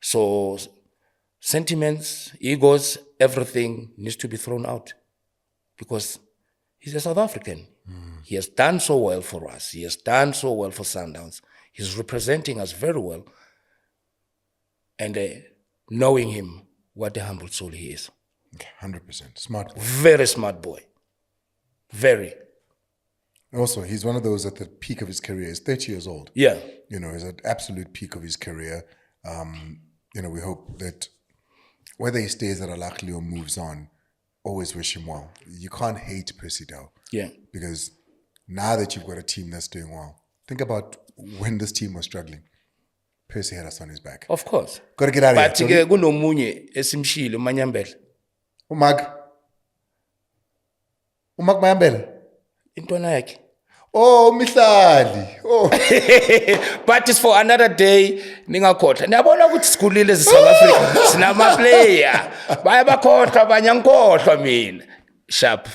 So sentiments, egos, everything needs to be thrown out, because he's a South African. He has done so well for us. He has done so well for Sundowns. He's representing us very well. And knowing him, what a humble soul he is. 100%. Smart boy. Very smart boy. Very. Also, he's one of those at the peak of his career. He's 30 years old. Yeah. You know, he's at absolute peak of his career. You know, we hope that whether he stays at Al-Ahly or moves on, always wish him well. You can't hate Percy Tau. Yeah. Because now that you've got a team that's doing well, think about when this team was struggling. Percy had us on his back. Of course. Got to get out But of here. But kunomunye esimshilo Manyambele. Umag Mayambele. Intwana yakhe. Oh, Mihlali. Oh. But it's for another day. Ningakhohlwa. Niyabona ukuthi sikhulile South Africa. Sinama player. Bayabakhohlwa abanye angikhohlwa mina. Sharp.